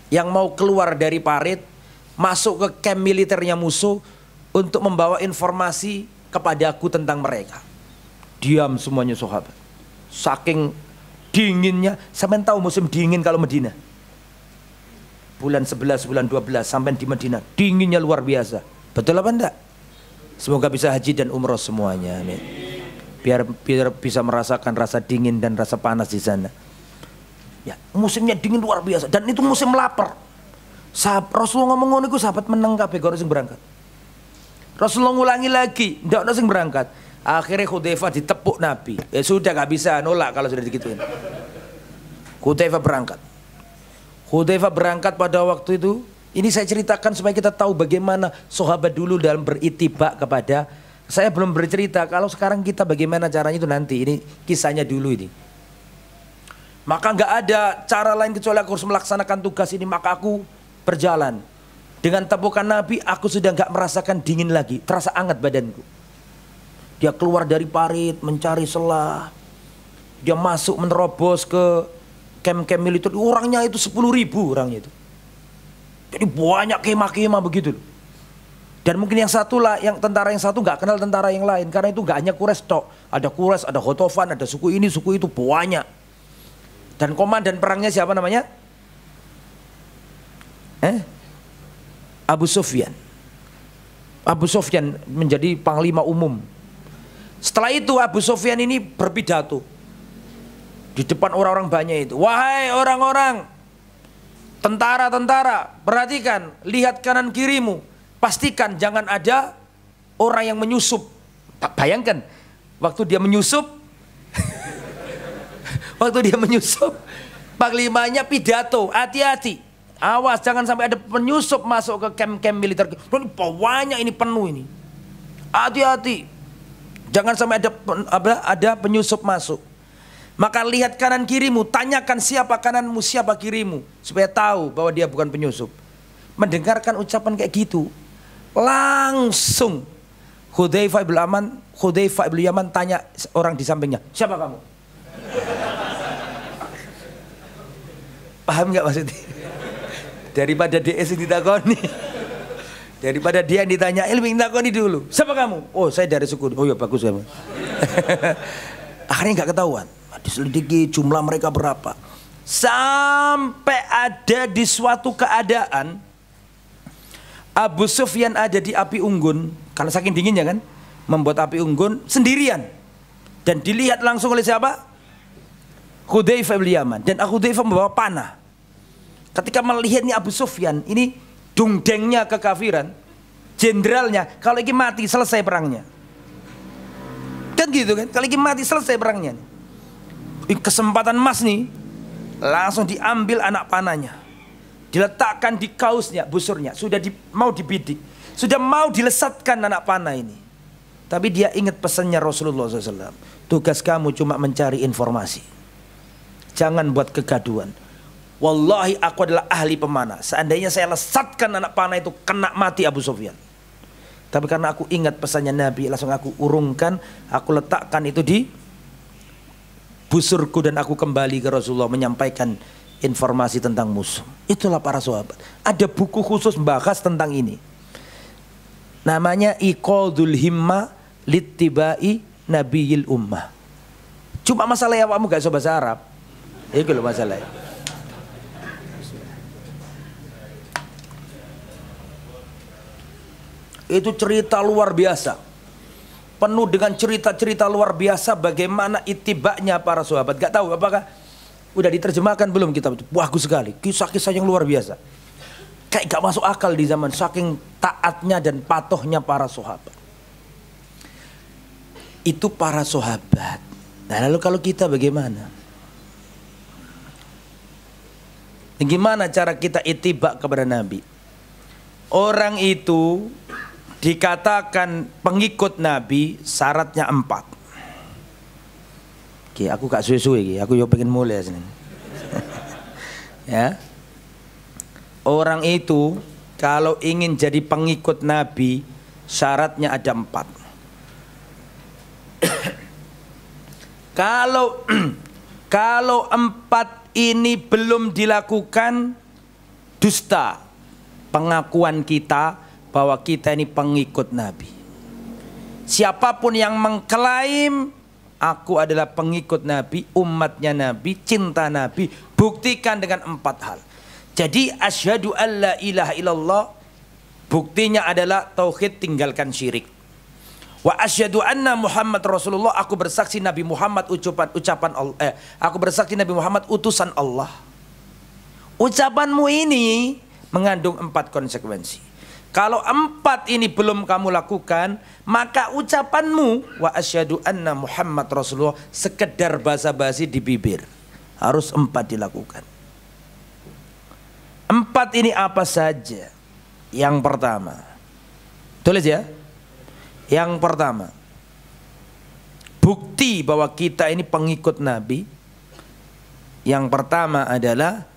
yang mau keluar dari parit, masuk ke kamp militernya musuh untuk membawa informasi kepadaku tentang mereka. Diam semuanya sahabat. Saking dinginnya, sampai tahu musim dingin kalau Medina. Bulan 11, bulan 12 sampai di Medina, dinginnya luar biasa. Betul apa enggak? Semoga bisa haji dan umroh semuanya. Amin. Biar bisa merasakan rasa dingin dan rasa panas di sana. Ya, musimnya dingin luar biasa dan itu musim lapar. Rasulullah ngomong itu sahabat menang kabeh karo sing berangkat. Rasulullah ngulangi lagi, ndak ono sing berangkat. Akhirnya Hudzaifah ditepuk Nabi. Ya sudah gak bisa nolak kalau sudah digituin. Hudzaifah berangkat. Hudzaifah berangkat pada waktu itu. Ini saya ceritakan supaya kita tahu bagaimana sahabat dulu dalam beritibak kepada. Saya belum bercerita kalau sekarang kita bagaimana caranya itu nanti. Ini kisahnya dulu ini. Maka nggak ada cara lain kecuali aku harus melaksanakan tugas ini. Maka aku berjalan. Dengan tepukan Nabi aku sudah nggak merasakan dingin lagi. Terasa hangat badanku. Dia keluar dari parit mencari celah. Dia masuk menerobos ke kamp-kamp militer. Orangnya itu 10.000 orangnya itu. Jadi banyak kemah-kemah begitu. Dan mungkin yang satu lah, yang tentara yang satu nggak kenal tentara yang lain. Karena itu nggak hanya Quraisy tok. Ada Quraisy, ada Ghatafan, ada suku ini, suku itu banyak. Dan komandan perangnya siapa namanya? Abu Sufyan. Abu Sufyan menjadi panglima umum. Setelah itu Abu Sufyan ini berpidato di depan orang-orang banyak itu. Wahai orang-orang, tentara-tentara, perhatikan, lihat kanan kirimu, pastikan jangan ada orang yang menyusup. Bayangkan, waktu dia menyusup, panglimanya pidato, hati-hati, awas jangan sampai ada penyusup masuk ke kamp-kamp militer. Banyak ini penuh ini, hati-hati, jangan sampai ada penyusup masuk. Maka lihat kanan kirimu, tanyakan siapa kananmu, siapa kirimu, supaya tahu bahwa dia bukan penyusup. Mendengarkan ucapan kayak gitu, langsung Hudzaifah bin Yaman tanya orang di sampingnya, siapa kamu? Paham nggak maksudnya? Daripada DS ditakoni, daripada dia yang ditanya, ilmu ditakoni dulu, siapa kamu? Oh saya dari suku. Oh ya bagus kamu. Akhirnya nggak ketahuan. Diselidiki jumlah mereka berapa. Sampai ada di suatu keadaan Abu Sufyan ada di api unggun. Karena saking dinginnya kan, membuat api unggun sendirian. Dan dilihat langsung oleh siapa? Hudzaifah bin Yaman. Dan Hudzaifah membawa panah. Ketika melihat ini Abu Sufyan, ini dungdengnya kekafiran, jenderalnya, kalau lagi mati selesai perangnya. Kan gitu kan, kalau lagi mati selesai perangnya. Kesempatan emas nih, langsung diambil anak panahnya, diletakkan di kausnya, busurnya, sudah mau dibidik, sudah mau dilesatkan anak panah ini. Tapi dia ingat pesannya Rasulullah SAW, tugas kamu cuma mencari informasi, jangan buat kegaduhan. Wallahi aku adalah ahli pemanah, seandainya saya lesatkan anak panah itu kena mati Abu Sufyan. Tapi karena aku ingat pesannya Nabi, langsung aku urungkan, aku letakkan itu di busurku dan aku kembali ke Rasulullah menyampaikan informasi tentang musuh. Itulah para sahabat. Ada buku khusus membahas tentang ini. Namanya Iqadul Himma Littibai Nabiyil Ummah. Cuma masalah ya kamu gak bisa bahasa Arab. Itu loh masalahnya. Itu cerita luar biasa. Penuh dengan cerita-cerita luar biasa bagaimana itibaknya para sahabat. Gak tahu apakah udah diterjemahkan belum kitab itu. Bagus sekali, kisah-kisah yang luar biasa. Kayak gak masuk akal di zaman, saking taatnya dan patuhnya para sahabat. Itu para sahabat. Nah lalu kalau kita bagaimana? Gimana cara kita itibak kepada Nabi? Orang itu dikatakan pengikut Nabi syaratnya 4. Oke, aku gak suwe-suwe, aku yo pengen mulai sini. Ya, orang itu kalau ingin jadi pengikut Nabi, syaratnya ada 4. Kalau 4 ini belum dilakukan, dusta pengakuan kita bahwa kita ini pengikut Nabi. Siapapun yang mengklaim aku adalah pengikut Nabi, umatnya Nabi, cinta Nabi, buktikan dengan 4 hal. Jadi asyhadu alla ilaha illallah, buktinya adalah tauhid, tinggalkan syirik. Wa asyhadu anna Muhammad Rasulullah, aku bersaksi Nabi Muhammad aku bersaksi Nabi Muhammad utusan Allah. Ucapanmu ini mengandung 4 konsekuensi. Kalau 4 ini belum kamu lakukan, maka ucapanmu wa asyhadu anna Muhammad Rasulullah sekedar basa-basi di bibir. Harus 4 dilakukan. 4 ini apa saja? Yang pertama, tulis ya. Yang pertama, bukti bahwa kita ini pengikut Nabi. Yang pertama adalah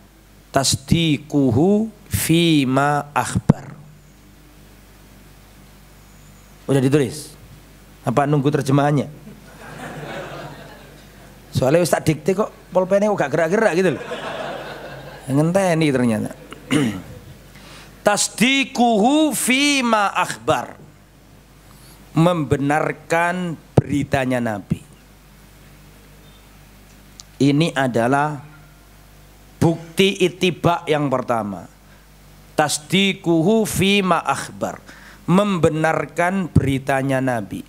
tasdiquhu fima akhbar. Udah ditulis? Apa nunggu terjemahannya? Soalnya Ustaz dikte kok pulpennya kok gak gerak-gerak gitu loh. Ngenteni ternyata. Tasdiquhu fima akhbar, membenarkan beritanya Nabi. Ini adalah bukti ittiba yang pertama. Tasdiquhu fima akhbar, membenarkan beritanya Nabi.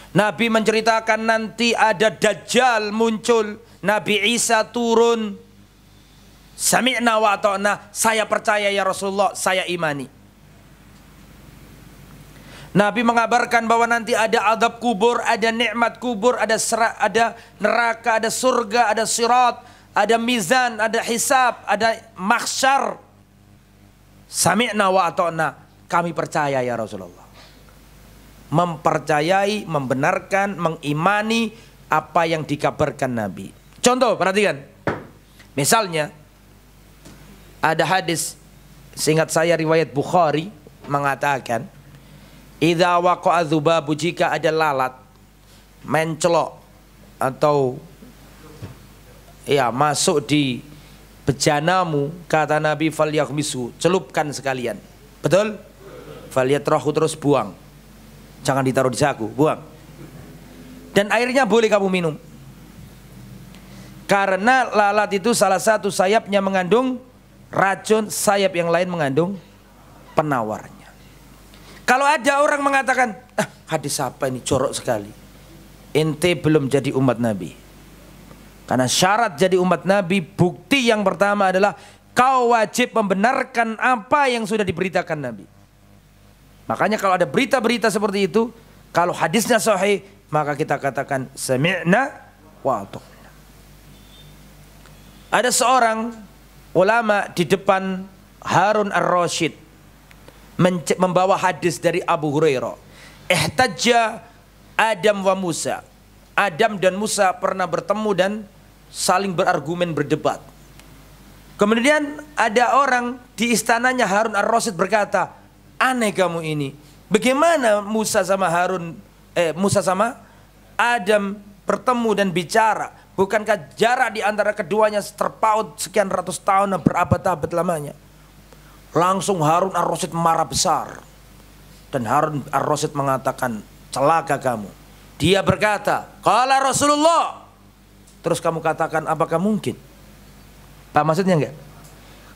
Nabi menceritakan nanti ada Dajjal muncul, Nabi Isa turun. Sami'na wa ata'na, saya percaya ya Rasulullah, saya imani. Nabi mengabarkan bahwa nanti ada azab kubur, ada nikmat kubur, ada neraka, ada surga, ada sirat, ada mizan, ada hisab, ada mahsyar. Sami'na wa ata'na, kami percaya ya Rasulullah. Mempercayai, membenarkan, mengimani apa yang dikabarkan Nabi. Contoh, perhatikan. Misalnya ada hadis, seingat saya riwayat Bukhari, mengatakan idza waqa'a dzubabu, jika ada lalat mencelok atau ya masuk di bejanamu, kata Nabi falyakhmisu, celupkan sekalian. Betul? Falyatrahu, terus buang. Jangan ditaruh di saku, buang. Dan airnya boleh kamu minum. Karena lalat itu salah satu sayapnya mengandung racun, sayap yang lain mengandung penawarnya. Kalau ada orang mengatakan, hadis apa ini jorok sekali, ente belum jadi umat Nabi. Karena syarat jadi umat Nabi, bukti yang pertama adalah kau wajib membenarkan apa yang sudah diberitakan Nabi. Makanya kalau ada berita-berita seperti itu, kalau hadisnya sahih, maka kita katakan sami'na wa ata'na. Ada seorang ulama di depan Harun ar-Rasyid membawa hadis dari Abu Hurairah. Ihtajja Adam wa Musa. Adam dan Musa pernah bertemu dan saling berargumen, berdebat. Kemudian ada orang di istananya Harun ar-Rasyid berkata, aneh kamu ini. Bagaimana Musa sama Adam bertemu dan bicara? Bukankah jarak di antara keduanya terpaut sekian ratus tahun dan berabad-abad lamanya? Langsung Harun ar-Rasyid marah besar. Dan Harun ar-Rasyid mengatakan, celaka kamu. Dia berkata, qala Rasulullah. Terus kamu katakan, apakah mungkin? Pak maksudnya enggak?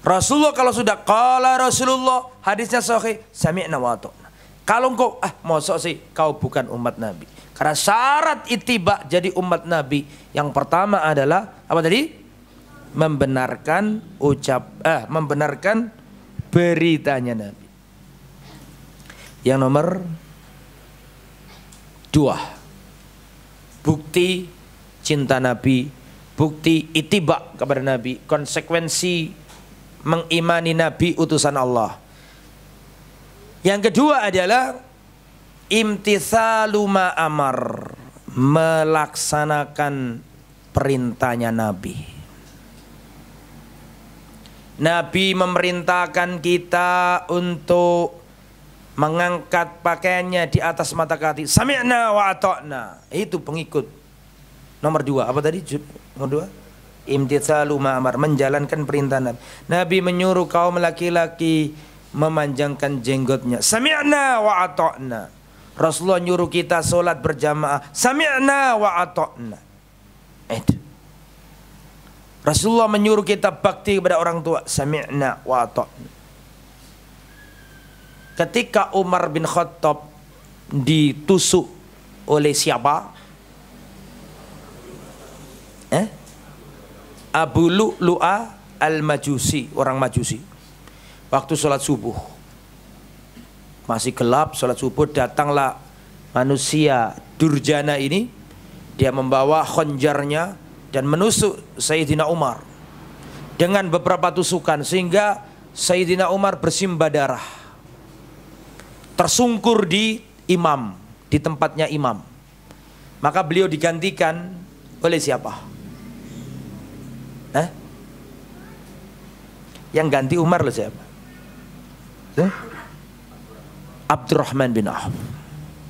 Rasulullah kalau sudah qala Rasulullah, hadisnya sahih, sami'na wa ata'na. Kalau engkau mosok sih kau bukan umat Nabi. Karena syarat ittiba jadi umat Nabi yang pertama adalah apa tadi? Membenarkan membenarkan beritanya Nabi. Yang nomor 2, bukti cinta Nabi, bukti ittiba kepada Nabi, konsekuensi mengimani Nabi utusan Allah. Yang kedua adalah imtitsalu ma amar, melaksanakan perintahnya Nabi. Nabi memerintahkan kita untuk mengangkat pakaiannya di atas mata kaki. Sami'na wa ata'na. Itu pengikut. Nomor 2, apa tadi? Nomor 2, imtitsalu ma amar, menjalankan perintah Nabi. Nabi menyuruh kaum laki-laki memanjangkan jenggotnya. Sami'na wa ata'na. Rasulullah nyuruh kita sholat berjamaah. Sami'na wa ata'na. Itu. Rasulullah menyuruh kita bakti kepada orang tua. Sami'na wa ata'na. Ketika Umar bin Khattab ditusuk oleh siapa? Abu Lu'lu'a al-Majusi, orang Majusi. Waktu sholat subuh, masih gelap sholat subuh, datanglah manusia durjana ini. Dia membawa khonjarnya dan menusuk Sayyidina Umar dengan beberapa tusukan, sehingga Sayyidina Umar bersimbah darah, tersungkur di imam, di tempatnya imam. Maka beliau digantikan oleh siapa? Yang ganti Umar loh siapa? Abdurrahman bin Auf.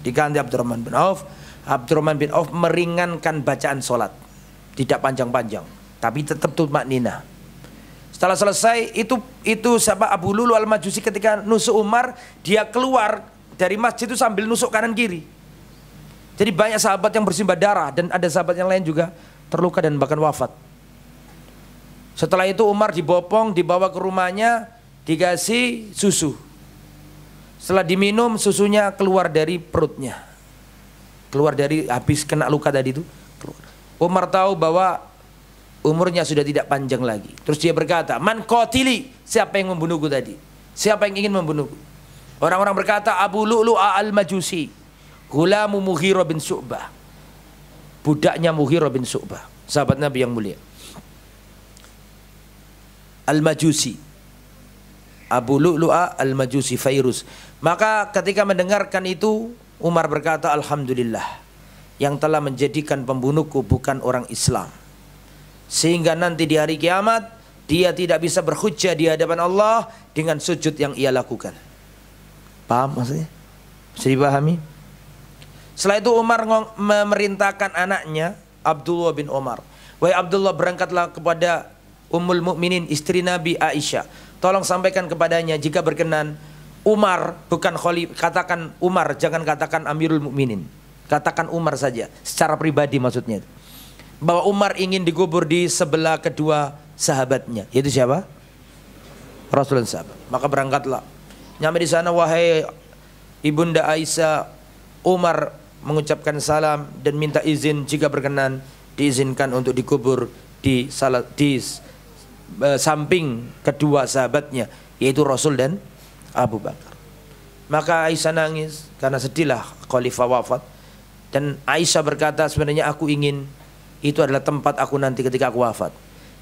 Diganti Abdurrahman bin Auf. Abdurrahman bin Auf meringankan bacaan sholat, tidak panjang-panjang, tapi tetap tumakninah. Setelah selesai itu siapa? Abu Lulu al-Majusi ketika nusuk Umar, dia keluar dari masjid itu sambil nusuk kanan kiri. Jadi banyak sahabat yang bersimbah darah, dan ada sahabat yang lain juga terluka dan bahkan wafat. Setelah itu Umar dibopong, dibawa ke rumahnya, dikasih susu. Setelah diminum, susunya keluar dari perutnya, keluar dari habis kena luka tadi itu keluar. Umar tahu bahwa umurnya sudah tidak panjang lagi. Terus dia berkata, man qatili, siapa yang membunuhku tadi? Siapa yang ingin membunuhku? Orang-orang berkata, Abu Lu'lu'a al-Majusi, Ghulamu Mughirah bin Syu'bah, budaknya Mughirah bin Syu'bah, sahabat Nabi yang mulia. Al-Majusi, Abu Lu'lu'a al-Majusi Fairuz. Maka ketika mendengarkan itu, Umar berkata, alhamdulillah, yang telah menjadikan pembunuhku bukan orang Islam, sehingga nanti di hari kiamat dia tidak bisa berhujjah di hadapan Allah dengan sujud yang ia lakukan. Paham maksudnya? Bisa dipahami? Setelah itu Umar memerintahkan anaknya Abdullah bin Umar, wahai Abdullah, berangkatlah kepada Ummul Mukminin, istri Nabi Aisyah, tolong sampaikan kepadanya jika berkenan Umar, bukan khalifah, katakan Umar, jangan katakan Amirul Mukminin, katakan Umar saja, secara pribadi maksudnya, bahwa Umar ingin dikubur di sebelah kedua sahabatnya, yaitu siapa? Rasulullah sahabat. Maka berangkatlah. Nyampe di sana, wahai ibunda Aisyah, Umar mengucapkan salam dan minta izin jika berkenan diizinkan untuk dikubur di samping kedua sahabatnya, yaitu Rasul dan Abu Bakar. Maka Aisyah nangis karena sedihlah khalifah wafat. Dan Aisyah berkata, sebenarnya aku ingin itu adalah tempat aku nanti ketika aku wafat,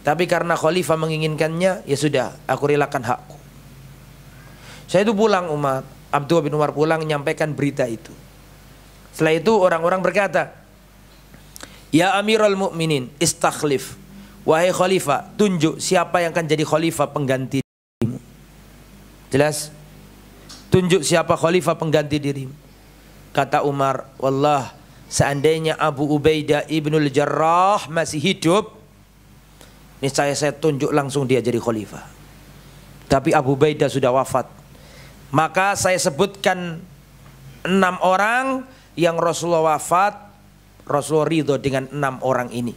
tapi karena khalifah menginginkannya, ya sudah, aku relakan hakku. Saya itu pulang, Abdullah bin Umar pulang menyampaikan berita itu. Setelah itu orang-orang berkata, ya Amirul Mukminin, istakhlif, wahai khalifah, tunjuk siapa yang akan jadi khalifah pengganti dirimu. Jelas? Tunjuk siapa khalifah pengganti dirimu. Kata Umar, wallah, seandainya Abu Ubaidah ibnul Jarrah masih hidup, niscaya saya tunjuk langsung dia jadi khalifah. Tapi Abu Ubaidah sudah wafat. Maka saya sebutkan 6 orang yang Rasulullah wafat, Rasulullah ridho dengan 6 orang ini.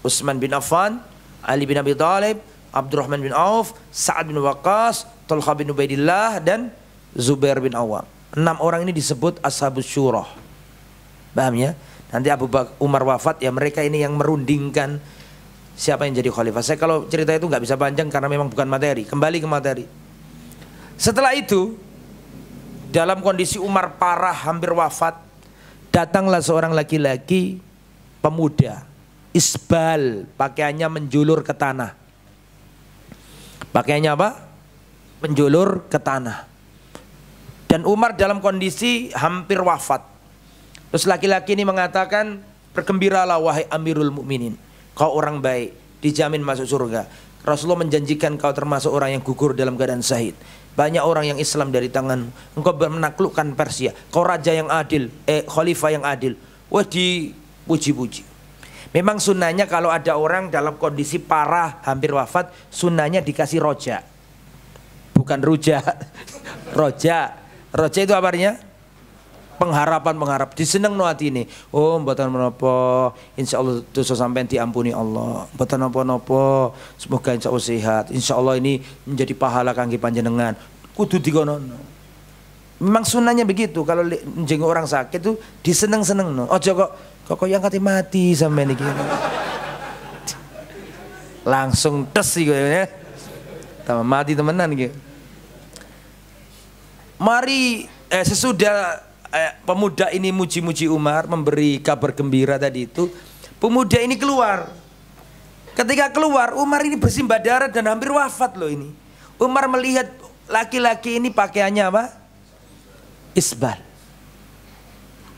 Utsman bin Affan, Ali bin Abi Thalib, Abdurrahman bin Auf, Sa'ad bin Waqqas, Talha bin Ubaidillah, dan Zubair bin Awam. 6 orang ini disebut Ashabus Syurah. Paham ya? Nanti Umar wafat, ya mereka ini yang merundingkan siapa yang jadi khalifah. Saya kalau cerita itu nggak bisa panjang karena memang bukan materi. Kembali ke materi. Setelah itu, dalam kondisi Umar parah hampir wafat, datanglah seorang laki-laki pemuda, isbal, pakaiannya menjulur ke tanah. Pakaiannya apa? Menjulur ke tanah. Dan Umar dalam kondisi hampir wafat. Terus laki-laki ini mengatakan, bergembiralah wahai Amirul Mukminin, kau orang baik, dijamin masuk surga. Rasulullah menjanjikan kau termasuk orang yang gugur dalam keadaan syahid. Banyak orang yang Islam dari tanganmu. Engkau menaklukkan Persia. Kau raja yang adil, khalifah yang adil. Wah, dipuji-puji. Memang sunnahnya kalau ada orang dalam kondisi parah, hampir wafat, sunnahnya dikasih roja. Bukan rujak. Roja. Roja itu apa artinya? Pengharapan. Diseneng no hati ini. Oh, mboten menapa, insyaallah dosa sampean diampuni Allah. Mboten napa-napa, semoga insyaallah sehat. Insyaallah ini menjadi pahala kangge panjenengan. Kudu dikonono. Memang sunnahnya begitu. Kalau njenguk orang sakit tuh diseneng-seneng no. Ojo kok yang kate mati sampean iki. Langsung tes iki ya. Tambah mati temenan iki. Mari sesudah pemuda ini muji-muji Umar, memberi kabar gembira tadi itu, pemuda ini keluar. Ketika keluar, Umar ini bersimbah darah dan hampir wafat loh ini. Umar melihat laki-laki ini pakaiannya apa? Isbal.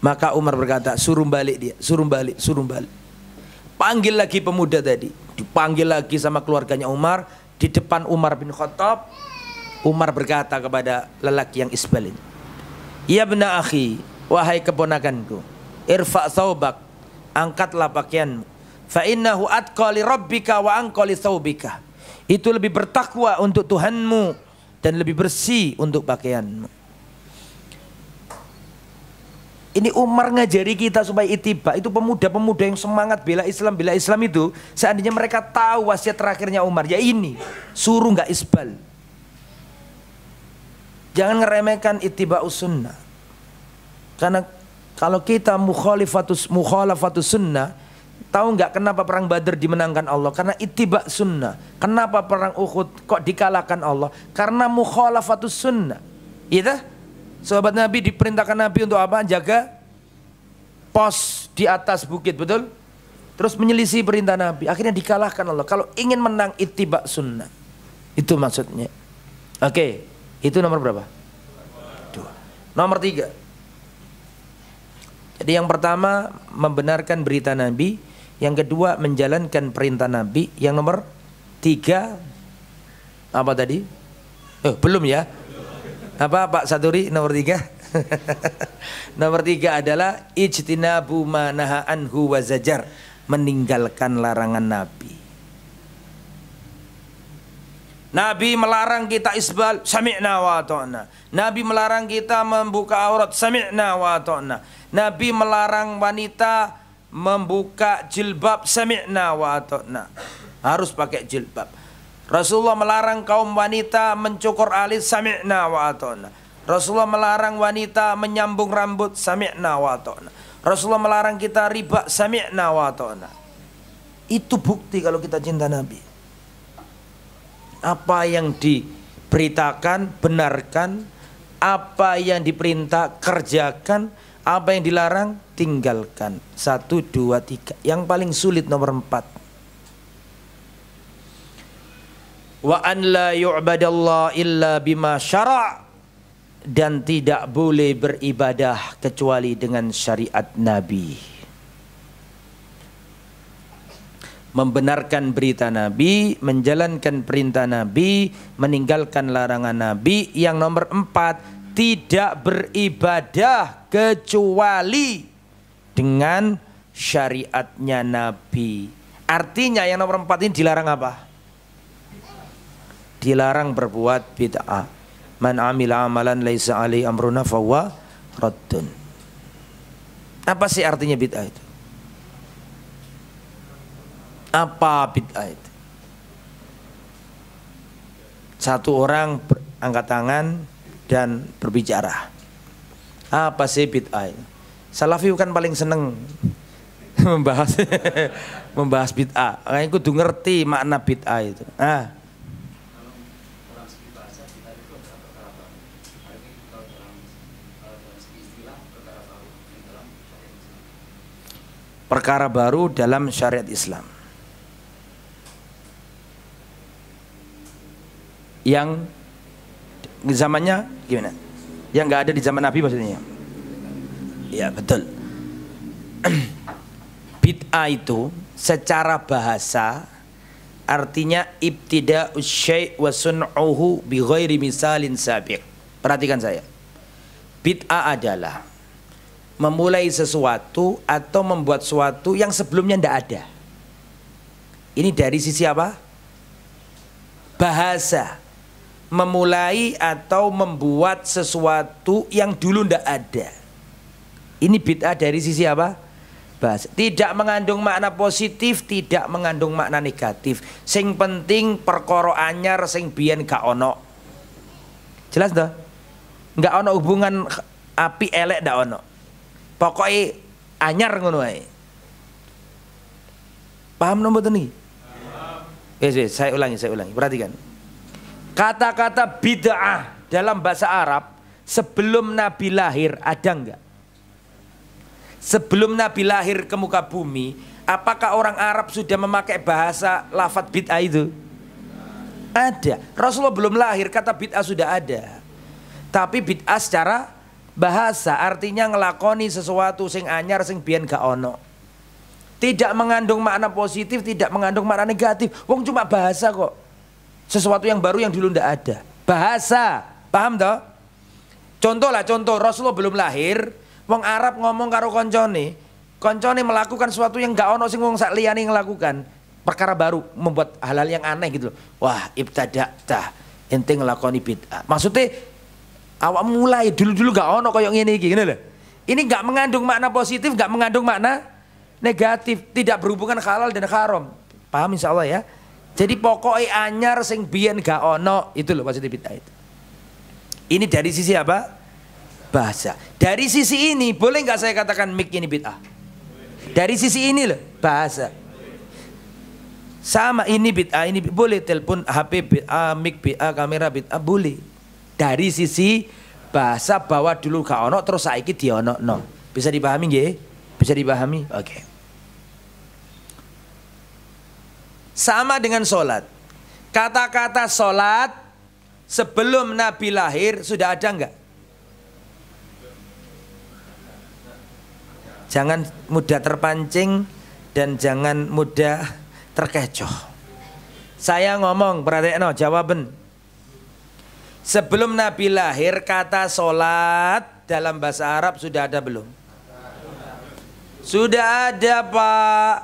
Maka Umar berkata, suruh balik dia, suruh balik. Panggil lagi pemuda tadi, dipanggil lagi sama keluarganya Umar. Di depan Umar bin Khattab, Umar berkata kepada lelaki yang isbal ini, ya bena akhi, wahai keponakanku, irfa' thawbak, angkatlah pakaianmu, fa innahu atqa li rabbika wa anqa li thawbika. Itu lebih bertakwa untuk Tuhanmu dan lebih bersih untuk pakaianmu. Ini Umar ngajari kita supaya ittiba. Itu pemuda-pemuda yang semangat bela Islam itu, seandainya mereka tahu wasiat terakhirnya Umar, ya ini, suruh nggak isbal. Jangan ngeremehkan ittiba'us sunnah. Karena kalau kita mukhalafatus sunnah, tahu nggak kenapa perang Badar dimenangkan Allah? Karena ittiba' sunnah. Kenapa perang Uhud kok dikalahkan Allah? Karena mukhalafatus sunnah. Iya? Sahabat Nabi diperintahkan Nabi untuk apa? Jaga pos di atas bukit, betul? Terus menyelisih perintah Nabi. Akhirnya dikalahkan Allah. Kalau ingin menang ittiba' sunnah. Itu maksudnya. Oke. Itu nomor berapa? 2. Nomor 3. Jadi yang pertama membenarkan berita Nabi, yang kedua menjalankan perintah Nabi, yang nomor 3 apa tadi? Belum ya? Apa Pak Saturi nomor 3? Nomor 3 adalah ijtinabu ma naha anhu wa zajar, meninggalkan larangan Nabi. Nabi melarang kita isbal, sami'na wa ta'na. Nabi melarang kita membuka aurat, sami'na wa ta'na. Nabi melarang wanita membuka jilbab, sami'na wa ta'na. Harus pakai jilbab. Rasulullah melarang kaum wanita mencukur alis, sami'na wa ta'na. Rasulullah melarang wanita menyambung rambut, sami'na wa ta'na. Rasulullah melarang kita riba, sami'na wa ta'na. Itu bukti kalau kita cinta Nabi. Apa yang diberitakan, benarkan. Apa yang diperintah, kerjakan. Apa yang dilarang, tinggalkan. 1, 2, 3. Yang paling sulit nomor 4. Wa an la yu'badallah illa bima syara'. Dan tidak boleh beribadah kecuali dengan syariat Nabi. Membenarkan berita Nabi, menjalankan perintah Nabi, meninggalkan larangan Nabi. Yang nomor 4, tidak beribadah kecuali dengan syariatnya Nabi. Artinya yang nomor 4 ini dilarang apa? Dilarang berbuat bid'ah. Man amila amalan laisa alaihi amruna fahuwa raddun. Apa sih artinya bid'ah itu? Apa bid'ah itu? Satu orang angkat tangan dan berbicara. Apa sih bid'ah itu? Salafi kan paling seneng membahas bid'ah. Makanya kudu ngerti makna bid'ah itu. Perkara baru dalam syariat Islam. Yang zamannya gimana? Yang nggak ada di zaman Nabi maksudnya? Ya betul. Bid'ah itu secara bahasa Artinya ibtida'us syai' wa sun'uhu bi ghairi misalin sabiq. Perhatikan saya. Bid'ah adalah memulai sesuatu atau membuat sesuatu yang sebelumnya tidak ada. Ini dari sisi apa? Bahasa. Memulai atau membuat sesuatu yang dulu tidak ada. Ini bid'ah dari sisi apa? Bahasa. Tidak mengandung makna positif, tidak mengandung makna negatif. Sing penting perkara anyar sing biyen gak ono. Jelas dah? Nggak ono hubungan api elek ndak ono. Pokoknya anyar ngono ae. Paham nomor ini? Yes, saya ulangi. Perhatikan. Kata-kata bid'ah dalam bahasa Arab sebelum Nabi lahir ada enggak? Sebelum Nabi lahir ke muka bumi, apakah orang Arab sudah memakai bahasa lafadz bid'ah itu? Ada. Rasulullah belum lahir kata bid'ah sudah ada. Tapi bid'ah secara bahasa artinya ngelakoni sesuatu sing anyar sing biyen gak ono. Tidak mengandung makna positif, tidak mengandung makna negatif. Wong cuma bahasa kok. Sesuatu yang baru yang dulu ndak ada. Bahasa. Paham toh? Contoh Rasulullah belum lahir, wong Arab ngomong karo koncone melakukan sesuatu yang gak ono sing wong sak liyane ngelakukan. Perkara baru, membuat hal-hal yang aneh gitu loh. Wah, ibtada'tah. Ente ngelakoni bid'ah. Maksudnya awak mulai dulu gak ono koyok ngene iki ngene lho. Ini gak mengandung makna positif, gak mengandung makna negatif, tidak berhubungan halal dan haram. Paham insyaallah ya? Jadi pokoknya anyar sing biyen gak ono, itu loh maksudnya bid'ah itu. Ini dari sisi apa? Bahasa. Dari sisi ini boleh nggak saya katakan mic ini bid'ah? Dari sisi ini loh, bahasa. Sama ini bid'ah, ini boleh telepon HP bid'ah, mic bid'ah, kamera bid'ah boleh. Dari sisi bahasa bahwa dulu gak ono terus saiki diono no. Bisa dipahami nggih? Bisa dipahami? Oke. Sama dengan sholat. Kata-kata sholat sebelum Nabi lahir sudah ada enggak? Jangan mudah terpancing dan jangan mudah terkecoh. Saya ngomong, perhatikan jawaban. Sebelum Nabi lahir kata sholat dalam bahasa Arab sudah ada belum? Sudah ada Pak.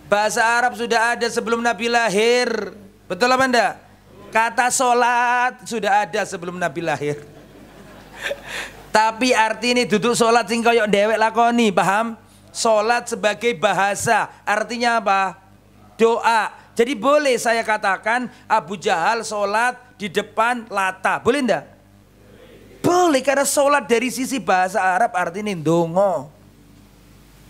Bahasa Arab sudah ada sebelum Nabi lahir. Betul apa enggak? Kata sholat sudah ada sebelum Nabi lahir. Tapi arti ini duduk sholat sing koyok dewek lakoni, paham? Sholat sebagai bahasa, artinya apa? Doa. Jadi boleh saya katakan Abu Jahal sholat di depan Lata, boleh enggak? Boleh, karena sholat dari sisi bahasa Arab artinya ndonga.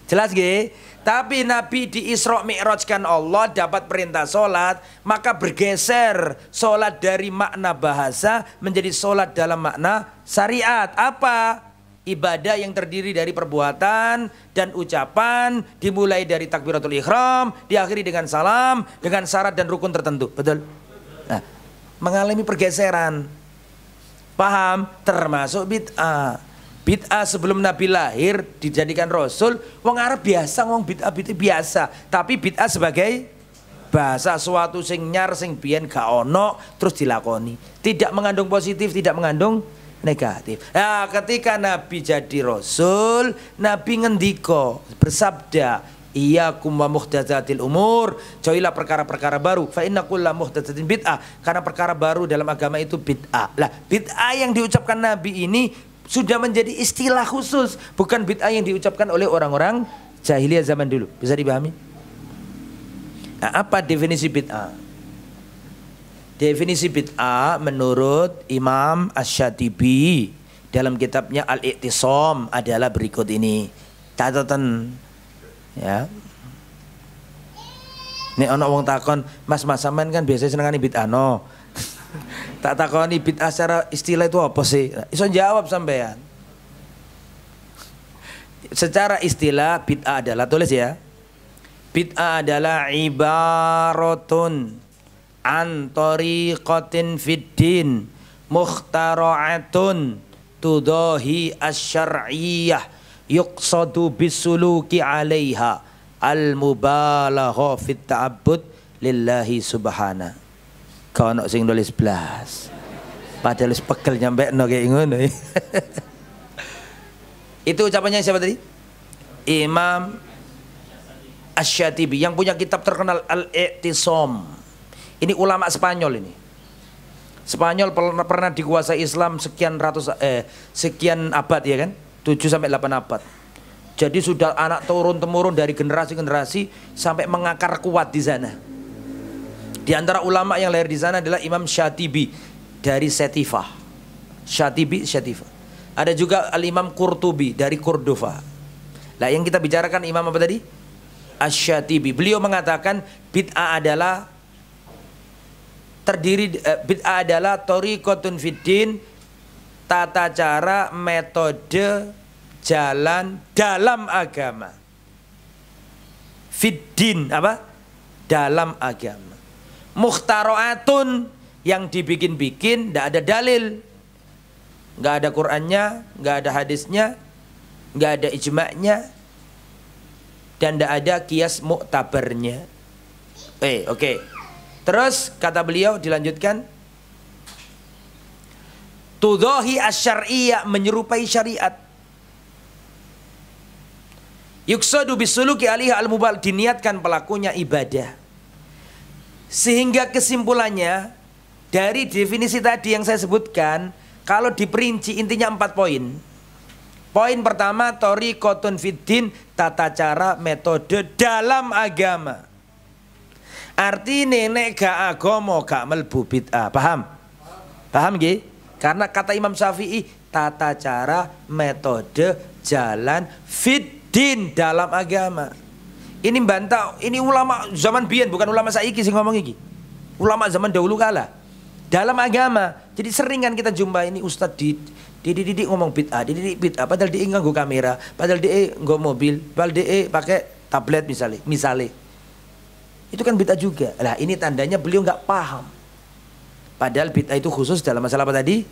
Jelas gak? Tapi Nabi di Isra Mi'rajkan Allah dapat perintah sholat, maka bergeser sholat dari makna bahasa menjadi sholat dalam makna syariat. Apa? Ibadah yang terdiri dari perbuatan dan ucapan, dimulai dari takbiratul ihram, diakhiri dengan salam, dengan syarat dan rukun tertentu. Betul? Nah, mengalami pergeseran. Paham? Termasuk bid'ah. Bid'ah sebelum Nabi lahir dijadikan Rasul, wong Arab biasa ngomong bid'ah biasa. Tapi bid'ah sebagai bahasa, suatu sing nyar sing biyen gak ono terus dilakoni. Tidak mengandung positif, tidak mengandung negatif. Nah, ketika Nabi jadi Rasul, Nabi ngendiko bersabda, iyyakum wa muhdatsatil umur, jauhilah perkara-perkara baru, fa inna kulla muhdatsatin bid'ah, karena perkara baru dalam agama itu bid'ah. Lah, bid'ah yang diucapkan Nabi ini sudah menjadi istilah khusus, bukan bid'ah yang diucapkan oleh orang-orang jahiliyah zaman dulu. Bisa dipahami? Nah, apa definisi bid'ah? Definisi bid'ah menurut Imam Asy-Syatibi dalam kitabnya Al-I'tisam adalah berikut ini. Catatan ya. Nek ana wong takon, "Mas sampean kan biasa senengane bid'ah no." Tak takoni bid'ah secara istilah itu apa sih? Iso jawab sampean. Secara istilah bid'ah adalah, tulis ya. Bid'ah adalah ibaratun an tariqatin fid din mukhtara'atun tudahi asy-syar'iyyah yuqsadu bisuluki 'alaiha al-mubalagha fit ta'abbud lillahi subhana. Kau nak sing nulis blas. Padahal wis pegel nyampe no kayak ngono. Itu ucapannya siapa tadi? Imam Asy-Syatibi yang punya kitab terkenal Al-I'tisam. Ini ulama Spanyol ini. Spanyol pernah dikuasai Islam sekian abad ya kan? 7 sampai 8 abad. Jadi sudah anak turun temurun dari generasi-generasi sampai mengakar kuat di sana. Di antara ulama yang lahir di sana adalah Imam Syatibi dari Setifah. Syatibi. Ada juga Al-Imam Qurtubi dari Cordova. Lah yang kita bicarakan Imam apa tadi? Asy-Syatibi. Beliau mengatakan bid'ah adalah bid'ah adalah thariqatun fiddin, tata cara, metode, jalan dalam agama. Fiddin apa? Dalam agama. Mukhtaroatun, yang dibikin-bikin, tidak ada dalil, nggak ada Qur'annya, nggak ada hadisnya, nggak ada ijma'nya, dan tidak ada kias mu'tabarnya. Oke. Terus kata beliau dilanjutkan, tudhahi asy-syar'iyyah, menyerupai syariat. Yuksadu bisuluki alaiha al-mubal, diniatkan pelakunya ibadah. Sehingga kesimpulannya dari definisi tadi yang saya sebutkan, kalau diperinci intinya 4 poin. Poin pertama, thariqatun fiddin, tata cara, metode dalam agama. Artinya nek gak agama gak melbu bid'ah. Paham? Paham nggih? Karena kata Imam Syafi'i, tata cara, metode, jalan, fiddin, dalam agama. Ini bantah, ini ulama zaman biyen, bukan ulama saiki sing ngomong iki. Ulama zaman dahulu kala. Dalam agama. Jadi sering kan kita jumpa ini ustaz dididik ngomong bid'ah, dididik bid'ah, padahal dia nganggo kamera, padahal dia nggo mobil, padahal dia pakai tablet misalnya. Itu kan bid'ah juga. Nah ini tandanya beliau nggak paham. Padahal bid'ah itu khusus dalam masalah apa tadi?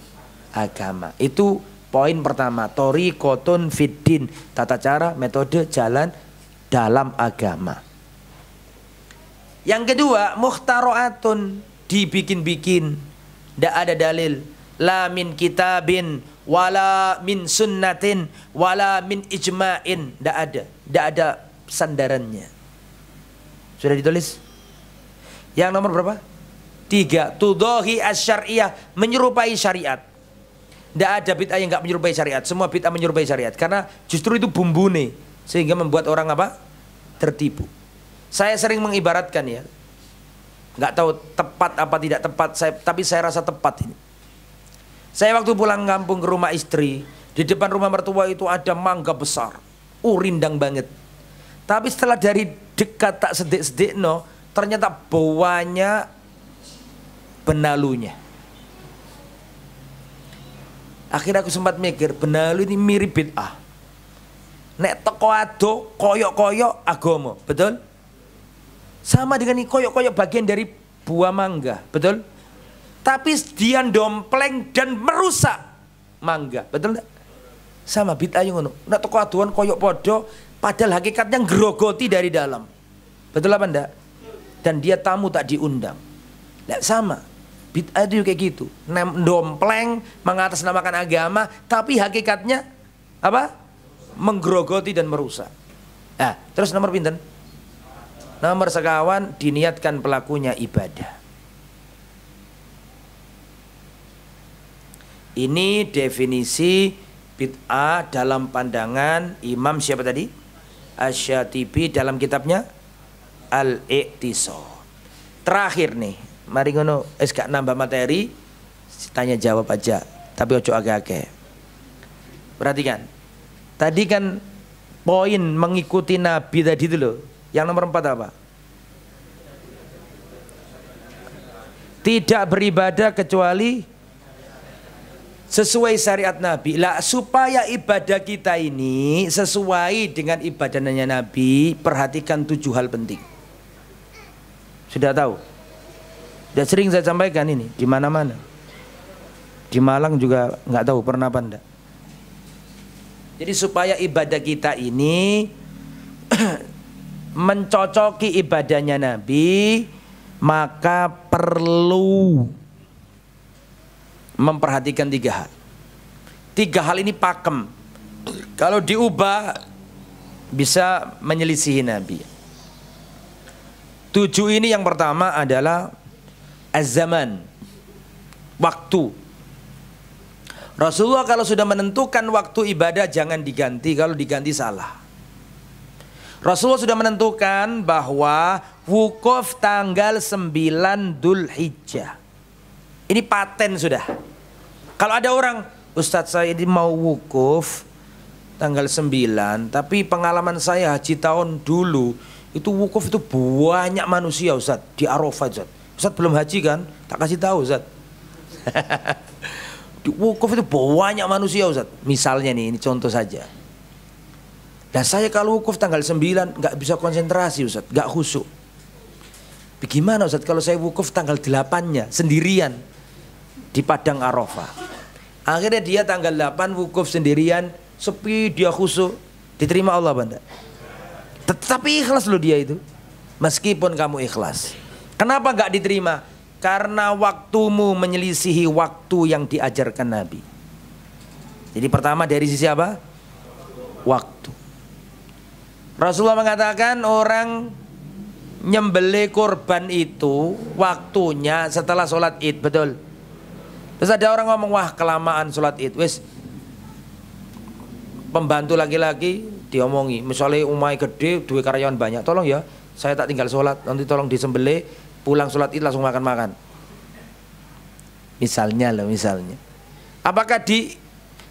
Agama. Itu poin pertama. Thariqatun fiddin, tata cara, metode, jalan dalam agama. Yang kedua, mukhtaroatun, dibikin-bikin, tidak ada dalil. La min kitabin, wala min sunnatin, wala min ijma'in. Tidak ada sandarannya. Sudah ditulis? Yang nomor berapa? 3. Tudhahi asy-syar'iyyah, menyerupai syariat. Tidak ada bid'ah yang nggak menyerupai syariat. Semua bid'ah menyerupai syariat. Karena justru itu bumbune, sehingga membuat orang apa? Tertipu. Saya sering mengibaratkan ya, nggak tahu tepat apa tidak tepat, tapi saya rasa tepat ini. Saya waktu pulang kampung ke rumah istri, di depan rumah mertua itu ada mangga besar, rindang banget. Tapi setelah dari dekat tak sedik-sedik ternyata bawahnya benalunya. Akhirnya aku sempat mikir, benalu ini mirip bid'ah. Nek teko ado koyok-koyok agama, betul? Sama dengan ini koyok-koyok bagian dari buah mangga, betul? Tapi dia dompleng dan merusak mangga, betul enggak? Sama bid'ah yang ngono. Nek teko adoan koyok podo, padahal hakikatnya ngerogoti dari dalam. Betul apa enggak? Dan dia tamu tak diundang. Enggak sama. Bid'ah itu kayak gitu. Dompleng, mengatasnamakan agama, tapi hakikatnya apa? Menggerogoti dan merusak. Nah, terus nomor pinten? Nomor sekawan, diniatkan pelakunya ibadah. Ini definisi bid'ah dalam pandangan Imam siapa tadi? Asy-Syatibi dalam kitabnya Al-I'tisam. Terakhir nih, mari ngono gak nambah materi, tanya jawab aja, tapi ojo agak-agak. Perhatikan. Tadi kan poin mengikuti Nabi tadi itu loh. Yang nomor 4 apa? Tidak beribadah kecuali sesuai syariat Nabi. Lah supaya ibadah kita ini sesuai dengan ibadahnya Nabi, perhatikan 7 hal penting. Sudah tahu? Sudah sering saya sampaikan ini di mana-mana. Di Malang juga nggak tahu pernah apa enggak. Jadi supaya ibadah kita ini mencocoki ibadahnya Nabi, maka perlu memperhatikan 3 hal. 3 hal ini pakem. Kalau diubah bisa menyelisihi Nabi. 7 ini yang pertama adalah az-zaman, waktu. Rasulullah kalau sudah menentukan waktu ibadah jangan diganti, kalau diganti salah. Rasulullah sudah menentukan bahwa wukuf tanggal 9 Dzulhijjah. Ini paten sudah. Kalau ada orang, Ustadz saya ini mau wukuf tanggal 9, tapi pengalaman saya haji tahun dulu itu wukuf itu banyak manusia Ustadz di Arafah Ustadz. Ustadz belum haji kan? Tak kasih tahu Ustadz. Di wukuf itu banyak manusia Ustadz. Misalnya nih, ini contoh saja. Dan saya kalau wukuf tanggal 9 nggak bisa konsentrasi Ustadz, nggak khusyuk. Bagaimana Ustadz kalau saya wukuf tanggal 8-nya sendirian di Padang Arafah? Akhirnya dia tanggal 8 wukuf sendirian, sepi, dia khusyuk, diterima Allah Banda. Tetapi ikhlas loh dia itu. Meskipun kamu ikhlas. Kenapa nggak diterima? Karena waktumu menyelisihi waktu yang diajarkan Nabi. Jadi pertama dari sisi apa? Waktu. Rasulullah mengatakan orang nyembelih kurban itu waktunya setelah sholat id, betul? Terus ada orang ngomong, wah kelamaan sholat id. Wes, pembantu laki-laki diomongi, misalnya umai gede, duit karyawan banyak, tolong ya, saya tak tinggal sholat, nanti tolong disembelih, pulang sholat id langsung makan-makan. Misalnya loh, misalnya. Apakah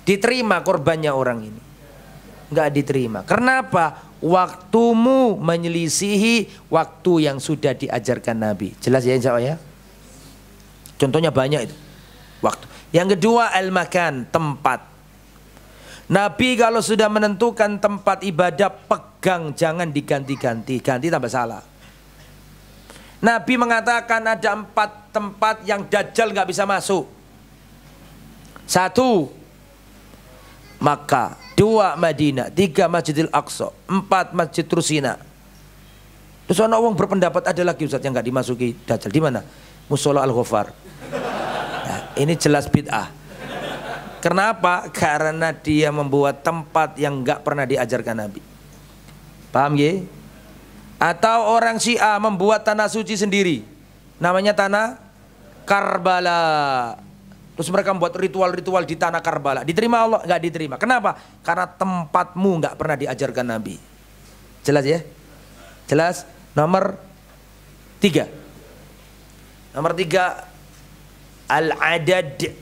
diterima korbannya orang ini? Enggak diterima. Kenapa? Waktumu menyelisihi waktu yang sudah diajarkan Nabi. Jelas ya insya Allah ya? Contohnya banyak itu. Waktu. Yang kedua, al-makan, tempat. Nabi kalau sudah menentukan tempat ibadah, pegang, jangan diganti-ganti. Ganti tambah salah. Nabi mengatakan ada 4 tempat yang Dajjal nggak bisa masuk. 1, Makkah. 2, Madinah. 3, Masjidil Aqsa. 4, Masjid Rusina. Terus orang berpendapat ada lagi Ustaz yang nggak dimasuki Dajjal. Di mana? Musola Al-Ghafar. Nah, ini jelas bid'ah. Kenapa? Karena dia membuat tempat yang nggak pernah diajarkan Nabi. Paham ya? Atau orang Syiah membuat tanah suci sendiri. Namanya tanah Karbala. Terus mereka membuat ritual-ritual di tanah Karbala. Diterima Allah? Nggak diterima. Kenapa? Karena tempatmu nggak pernah diajarkan Nabi. Jelas ya? Jelas? Nomor 3. Nomor 3, al-adad,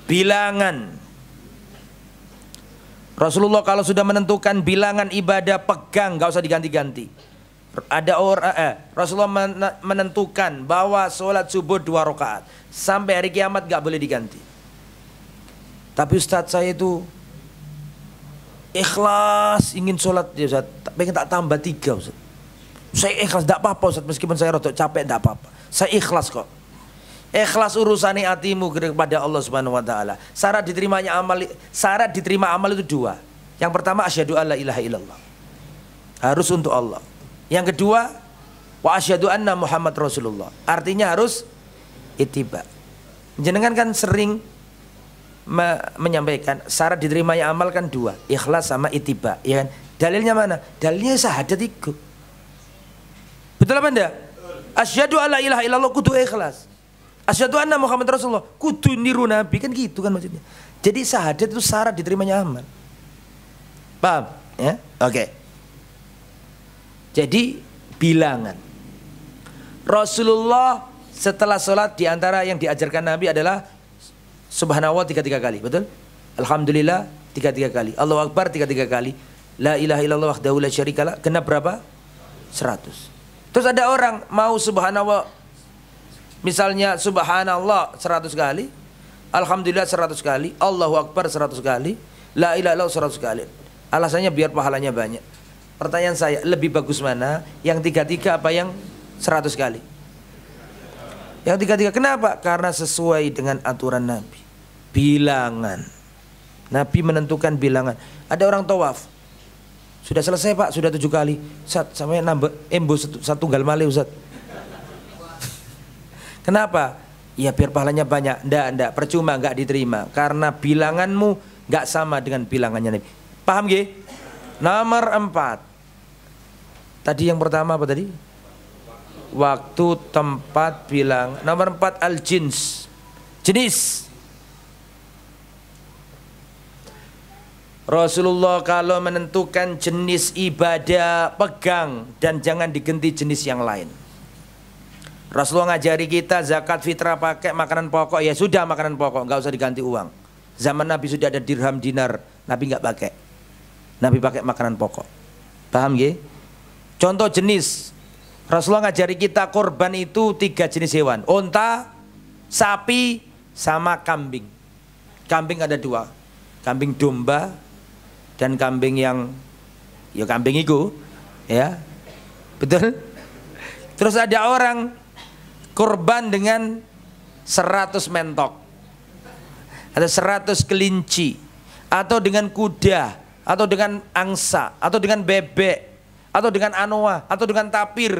bilangan. Rasulullah kalau sudah menentukan bilangan ibadah, pegang, nggak usah diganti-ganti. Ada orang Rasulullah menentukan bahwa sholat subuh 2 rakaat sampai hari kiamat nggak boleh diganti. Tapi Ustadz saya itu ikhlas ingin sholat ya Ustadz, pengen tak tambah 3 Ustadz. Saya ikhlas, tidak apa-apa Ustadz, meskipun saya rotok capek tidak apa-apa. Saya ikhlas kok. Ikhlas urusani hatimu kepada Allah Subhanahu wa taala. Syarat diterima amal itu 2. Yang pertama asyhadu alla ilaha illallah. Harus untuk Allah. Yang kedua wa asyhadu anna Muhammad Rasulullah. Artinya harus ittiba. Jenengan kan sering menyampaikan syarat diterimanya amal kan 2, ikhlas sama ittiba, ya kan? Dalilnya mana? Dalilnya syahadat itu. Betul apa enggak? Asyhadu alla ilaha illallah kudu ikhlas. Asyhadu anna Muhammad Rasulullah kudu niru Nabi, kan gitu kan maksudnya. Jadi syahadat itu syarat diterimanya amal. Paham? Ya? Oke. Jadi bilangan. Rasulullah setelah sholat diantara yang diajarkan Nabi adalah Subhanallah 3 kali, betul? Alhamdulillah 3 kali. Allahu Akbar 3 kali. La ilaha illallah wahdahu la syarikalah. Genap berapa? 100. Terus ada orang mau Subhanallah, misalnya Subhanallah 100 kali, Alhamdulillah 100 kali, Allahu Akbar 100 kali, La ilaha illallah 100 kali. Alasannya biar pahalanya banyak. Pertanyaan saya, lebih bagus mana? Yang 3 apa yang 100 kali? Yang 3 kenapa? Karena sesuai dengan aturan Nabi. Bilangan. Nabi menentukan bilangan. Ada orang tawaf. Sudah selesai Pak, sudah 7 kali. Ustaz, sampai nambah embo 1 tunggal malih Ustaz. Kenapa? Ya biar pahalanya banyak. Ndak, percuma, nggak diterima. Karena bilanganmu nggak sama dengan bilangannya Nabi. Paham gak? Nomor 4. Tadi yang pertama apa tadi? Waktu, tempat, bilang. Nomor 4 al-jins. Jenis. Rasulullah kalau menentukan jenis ibadah, pegang dan jangan diganti jenis yang lain. Rasulullah ngajari kita zakat fitrah pakai makanan pokok, ya sudah makanan pokok, nggak usah diganti uang. Zaman Nabi sudah ada dirham dinar, Nabi nggak pakai. Nabi pakai makanan pokok. Paham ya? Contoh jenis, Rasulullah ngajari kita korban itu 3 jenis hewan, unta, sapi, sama kambing. Kambing ada 2, kambing domba dan kambing yang ya kambing itu ya betul. Terus ada orang kurban dengan 100 mentok atau 100 kelinci atau dengan kuda atau dengan angsa atau dengan bebek atau dengan anoa atau dengan tapir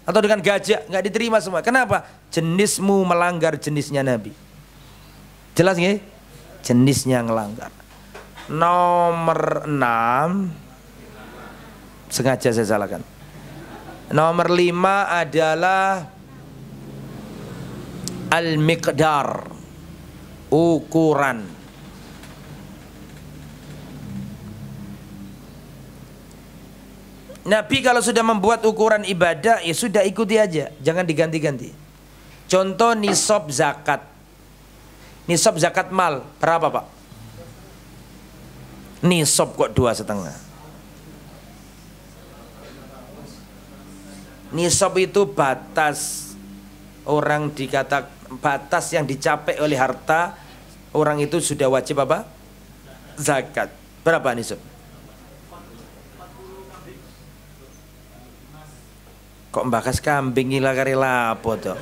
atau dengan gajah, nggak diterima semua. Kenapa? Jenismu melanggar jenisnya Nabi. Jelas nggak? Jenisnya ngelanggar. Nomor 6 sengaja saya salahkan. Nomor 5 adalah al-miqdar, ukuran. Nabi kalau sudah membuat ukuran ibadah, ya sudah ikuti aja, jangan diganti-ganti. Contoh nisab zakat. Nisab zakat mal berapa Pak? Nisab kok 2,5. Nisab itu batas orang dikata batas yang dicapai oleh harta orang itu sudah wajib apa? Zakat. Berapa nisab? Kok membakas kambing gila kari lapo toh?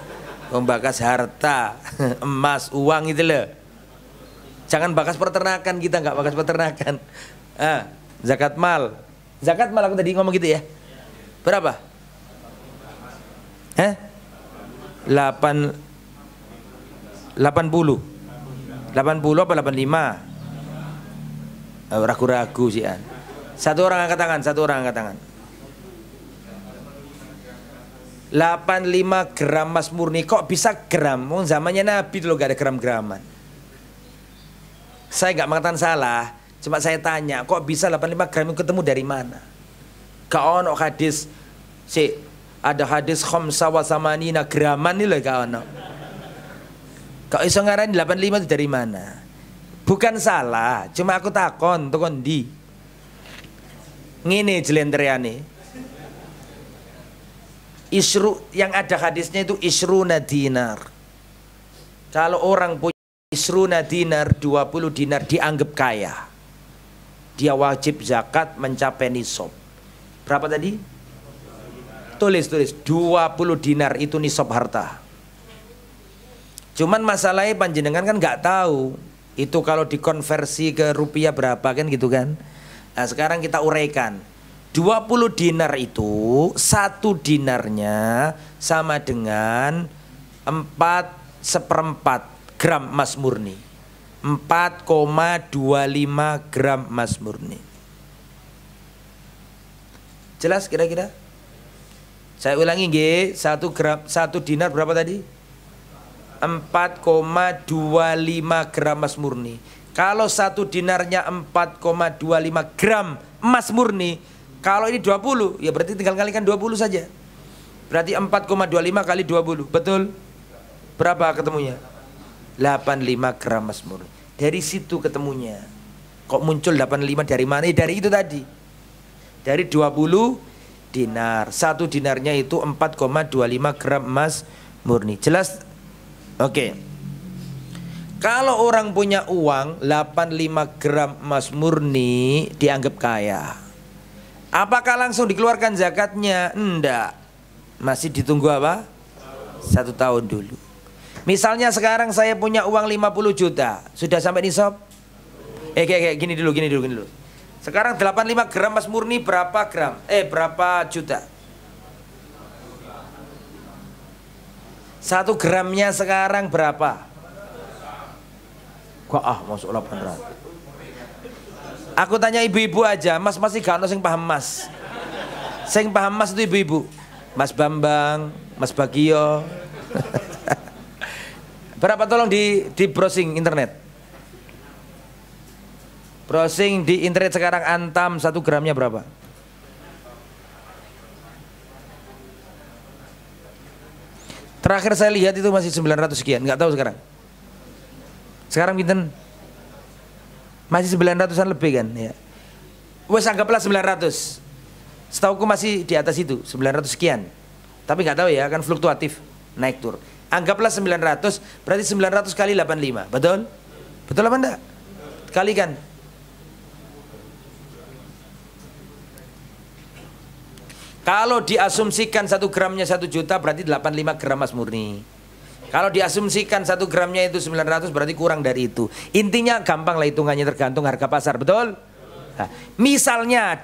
Membakas harta, emas, uang itu loh. Jangan bakas peternakan, kita nggak bakas peternakan. Zakat mal. Zakat mal aku tadi ngomong gitu ya. Berapa? 80 apa 85? Ragu-ragu sih an. Satu orang angkat tangan. 85 gram emas murni. Kok bisa gram? Zamannya Nabi dulu gak ada gram-graman. Saya nggak mengatakan salah, cuma saya tanya, kok bisa 85 gram itu ketemu dari mana? Gak ono hadis, ada hadis khamsa wa samanina graman nih loh gak ono. Kok iso ngarani 85 itu dari mana? Bukan salah, cuma aku takon, tuh kondi. Ngene jelentriane. Isru yang ada hadisnya itu isruna dinar. Kalau orang punya isruna dinar, 20 dinar dianggap kaya. Dia wajib zakat mencapai nisab. Berapa tadi? Tulis 20 dinar itu nisab harta. Cuman masalahnya panjenengan kan nggak tahu itu kalau dikonversi ke rupiah berapa kan gitu kan. Nah sekarang kita uraikan. 20 dinar itu 1 dinarnya sama dengan 4/4 gram emas murni. 4,25 gram emas murni. Jelas kira-kira? Saya ulangi nggih, 1 dinar berapa tadi? 4,25 gram emas murni. Kalau 1 dinarnya 4,25 gram emas murni, kalau ini 20, ya berarti tinggal kalikan 20 saja. Berarti 4,25 kali 20, betul? Berapa ketemunya? 85 gram emas murni. Dari situ ketemunya. Kok muncul 85 dari mana? Dari itu tadi. Dari 20 dinar. 1 dinarnya itu 4,25 gram emas murni. Jelas? Oke. Kalau orang punya uang 85 gram emas murni dianggap kaya. Apakah langsung dikeluarkan zakatnya? Enggak. Masih ditunggu apa? 1 tahun dulu. Misalnya sekarang saya punya uang 50 juta. Sudah sampai nisab? Gini dulu. Sekarang 85 gram emas murni berapa gram? Berapa juta? 1 gramnya sekarang berapa? Kok masuk 800. Aku tanya ibu-ibu aja, mas masih gak ono sing paham mas. Sing paham mas itu ibu-ibu. Mas Bambang, Mas Bagio. Berapa tolong di browsing internet? Browsing di internet sekarang Antam 1 gramnya berapa? Terakhir saya lihat itu masih 900 sekian, nggak tahu sekarang. Sekarang pinten? Masih 900-an lebih kan ya. Wes anggaplah 900. Setauku masih di atas itu, 900 sekian. Tapi nggak tahu ya, kan fluktuatif, naik turun. Anggaplah 900, berarti 900 kali 85, betul? Betul apa enggak? Kalikan. Kalau diasumsikan 1 gramnya 1 juta, berarti 85 gram emas murni. Kalau diasumsikan 1 gramnya itu 900, berarti kurang dari itu. Intinya gampang lah hitungannya, tergantung harga pasar, betul? Nah, misalnya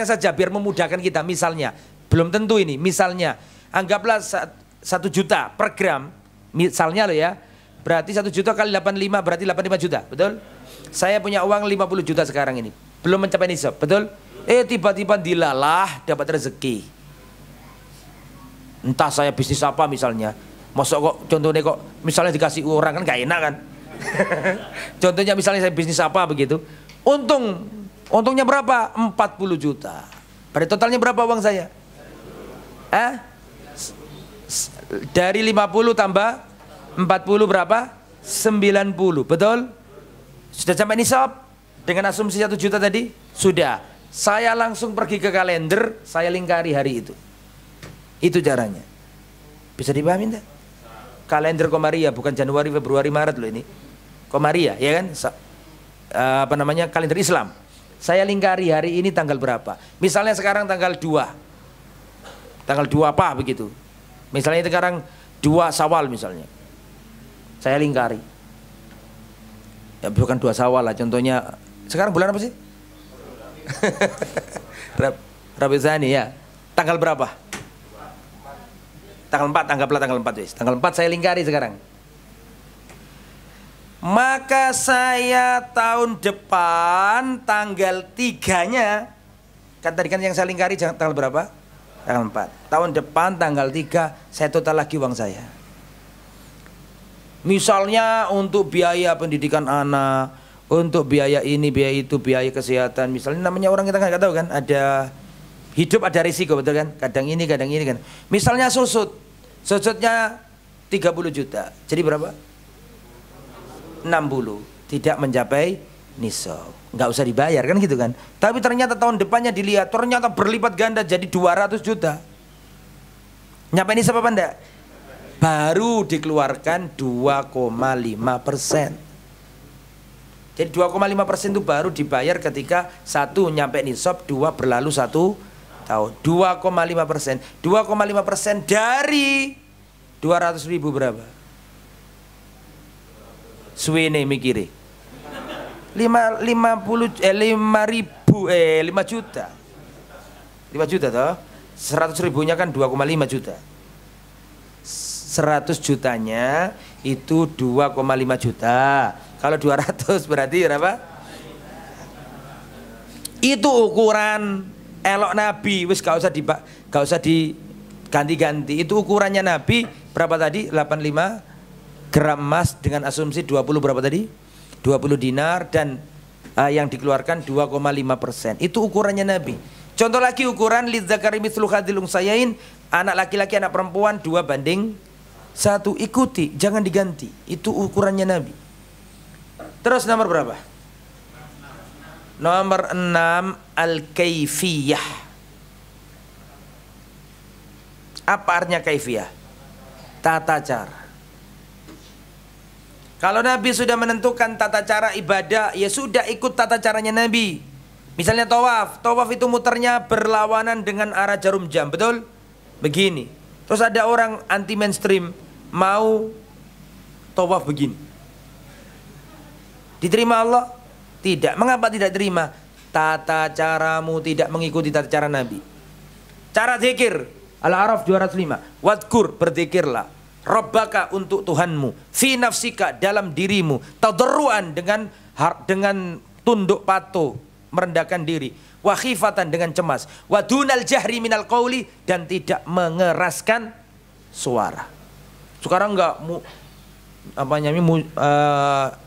saja biar memudahkan kita, misalnya belum tentu ini, misalnya anggaplah 1 juta per gram, misalnya loh ya, berarti 1 juta kali 85 berarti 85 juta, betul? Saya punya uang 50 juta sekarang ini, belum mencapai nisab, betul? Tiba-tiba dilalah dapat rezeki. Entah saya bisnis apa misalnya, masuk kok contohnya kok misalnya dikasih orang kan gak enak kan. Contohnya misalnya saya bisnis apa begitu, untungnya berapa? 40 juta. Pada totalnya berapa uang saya? Dari 50 tambah 40 berapa? 90, betul? Sudah sampai nisab dengan asumsi 1 juta tadi? Sudah. Saya langsung pergi ke kalender, saya lingkari hari itu. Itu caranya. Bisa dipahami enggak? Kalender Komaria, bukan Januari, Februari, Maret loh ini. Komaria, ya kan? Apa namanya? Kalender Islam. Saya lingkari hari ini tanggal berapa. Misalnya sekarang tanggal 2. Tanggal 2 apa begitu. Misalnya sekarang 2 Syawal misalnya. Saya lingkari. Ya bukan 2 Syawal lah, contohnya. Sekarang bulan apa sih? Rabiul Tsani ya. Tanggal berapa? Tanggal 4, anggaplah tanggal 4 wis. Tanggal 4 saya lingkari sekarang. Maka saya tahun depan tanggal 3-nya, kan tadi kan yang saya lingkari tanggal berapa? Tanggal 4. Tahun depan tanggal 3 saya total lagi uang saya. Misalnya untuk biaya pendidikan anak, untuk biaya ini, biaya itu, biaya kesehatan. Misalnya namanya orang kita nggak tahu kan, ada hidup ada risiko, betul kan? Kadang ini kan. Misalnya susutnya 30 juta. Jadi berapa? 60. Tidak mencapai nisab. Nggak usah dibayar kan gitu kan. Tapi ternyata tahun depannya dilihat, ternyata berlipat ganda jadi 200 juta. Nyampe nisab apa enggak? Baru dikeluarkan 2,5%. Jadi 2,5% itu baru dibayar ketika 1 nyampe nisab, 2 berlalu 1 tahun. 2,5%. 2,5% dari 200.000 berapa? Suwene mikiri. 5 juta. 5 juta toh. 100 ribunya kan 2,5 juta. 100 jutanya itu 2,5 juta. Kalau 200 berarti berapa? Itu ukuran elok Nabi. Wis gak usah diganti-ganti. Itu ukurannya Nabi berapa tadi? 85 gram emas dengan asumsi 20 berapa tadi? 20 dinar dan yang dikeluarkan 2,5%. Itu ukurannya Nabi. Contoh lagi ukuran lidzakari mithlu hadzil unsayain, anak laki-laki anak perempuan 2:1. Ikuti, jangan diganti. Itu ukurannya Nabi. Terus nomor berapa? Nomor 6 al-kaifiyah. Apa artinya kaifiyah? Tata cara. Kalau Nabi sudah menentukan tata cara ibadah, ya sudah ikut tata caranya Nabi. Misalnya tawaf itu muternya berlawanan dengan arah jarum jam, betul? Begini. Terus ada orang anti mainstream mau tawaf begini. Diterima Allah? Tidak. Mengapa tidak terima? Tata caramu tidak mengikuti tata cara Nabi. Cara zikir Al-A'raf 205. Wadkur, berzikirlah. Rabbaka untuk Tuhanmu, fi nafsika dalam dirimu, tadarruan dengan tunduk patuh, merendahkan diri, wa khifatan dengan cemas, wa dunal jahri minal qauli dan tidak mengeraskan suara. Sekarang enggak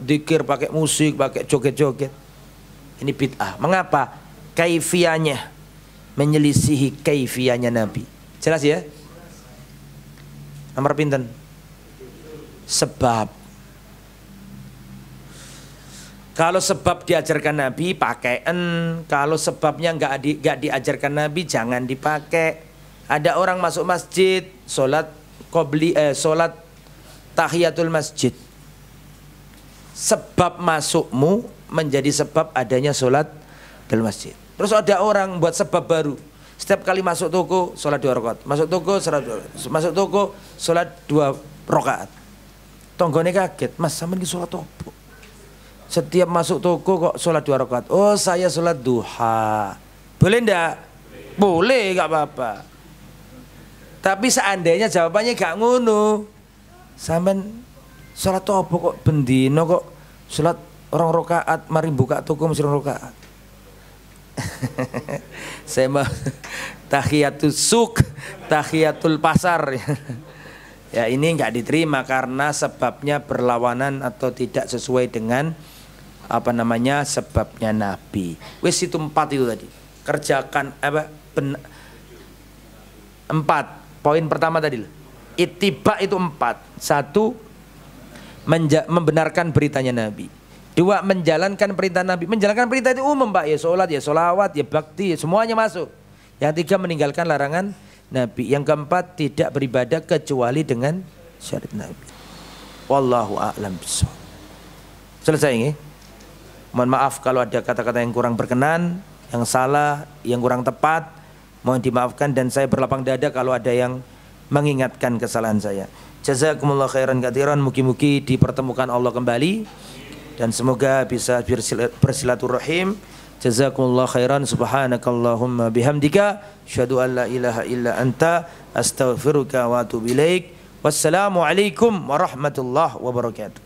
dikir pakai musik, pakai joget-joget. Ini bid'ah. Mengapa? Kaifiyahnya menyelisihi kaifiyahnya Nabi. Jelas ya? Nomor pinten? Sebab. Kalau sebab diajarkan Nabi pakaian, kalau sebabnya enggak diajarkan Nabi jangan dipakai. Ada orang masuk masjid, sholat tahiyatul masjid. Sebab masukmu menjadi sebab adanya sholat dalam masjid. Terus ada orang buat sebab baru. Setiap kali masuk toko sholat 2 rakaat, masuk toko sholat 2 rakaat, masuk toko sholat 2 rakaat. Tonggone kaget, Mas sampean ki sholat opo? Setiap masuk toko kok sholat 2 rakaat. Oh saya sholat duha. Boleh ndak? Boleh, gak apa-apa. Tapi seandainya jawabannya gak ngono, sampean sholat opo kok bendino kok sholat 2 rakaat, mari buka toko mesti 2 rakaat. Saya mau tahiyatul suk, tahiyatul pasar. Ya ini nggak diterima karena sebabnya berlawanan atau tidak sesuai dengan sebabnya Nabi. Wis itu 4 itu tadi. Kerjakan 4 poin pertama tadi. Ittiba itu 4. 1 membenarkan beritanya Nabi. 2 menjalankan perintah Nabi. Menjalankan perintah itu umum Pak, ya sholat, ya sholawat, ya bakti, semuanya masuk. Yang 3 meninggalkan larangan Nabi. Yang 4 tidak beribadah kecuali dengan syariat Nabi. Wallahu a'lam bishawab. Selesai ini. Mohon maaf kalau ada kata-kata yang kurang berkenan, yang salah, yang kurang tepat, mohon dimaafkan dan saya berlapang dada kalau ada yang mengingatkan kesalahan saya. Jazakumullah khairan katsiran, mugi-mugi dipertemukan Allah kembali dan semoga bisa bersilaturahim. Jazakumullah khairan, subhanakallahumma bihamdika asyhadu an la ilaha illa anta astaghfiruka wa atubu ilaik. Wassalamu alaikum warahmatullahi wabarakatuh.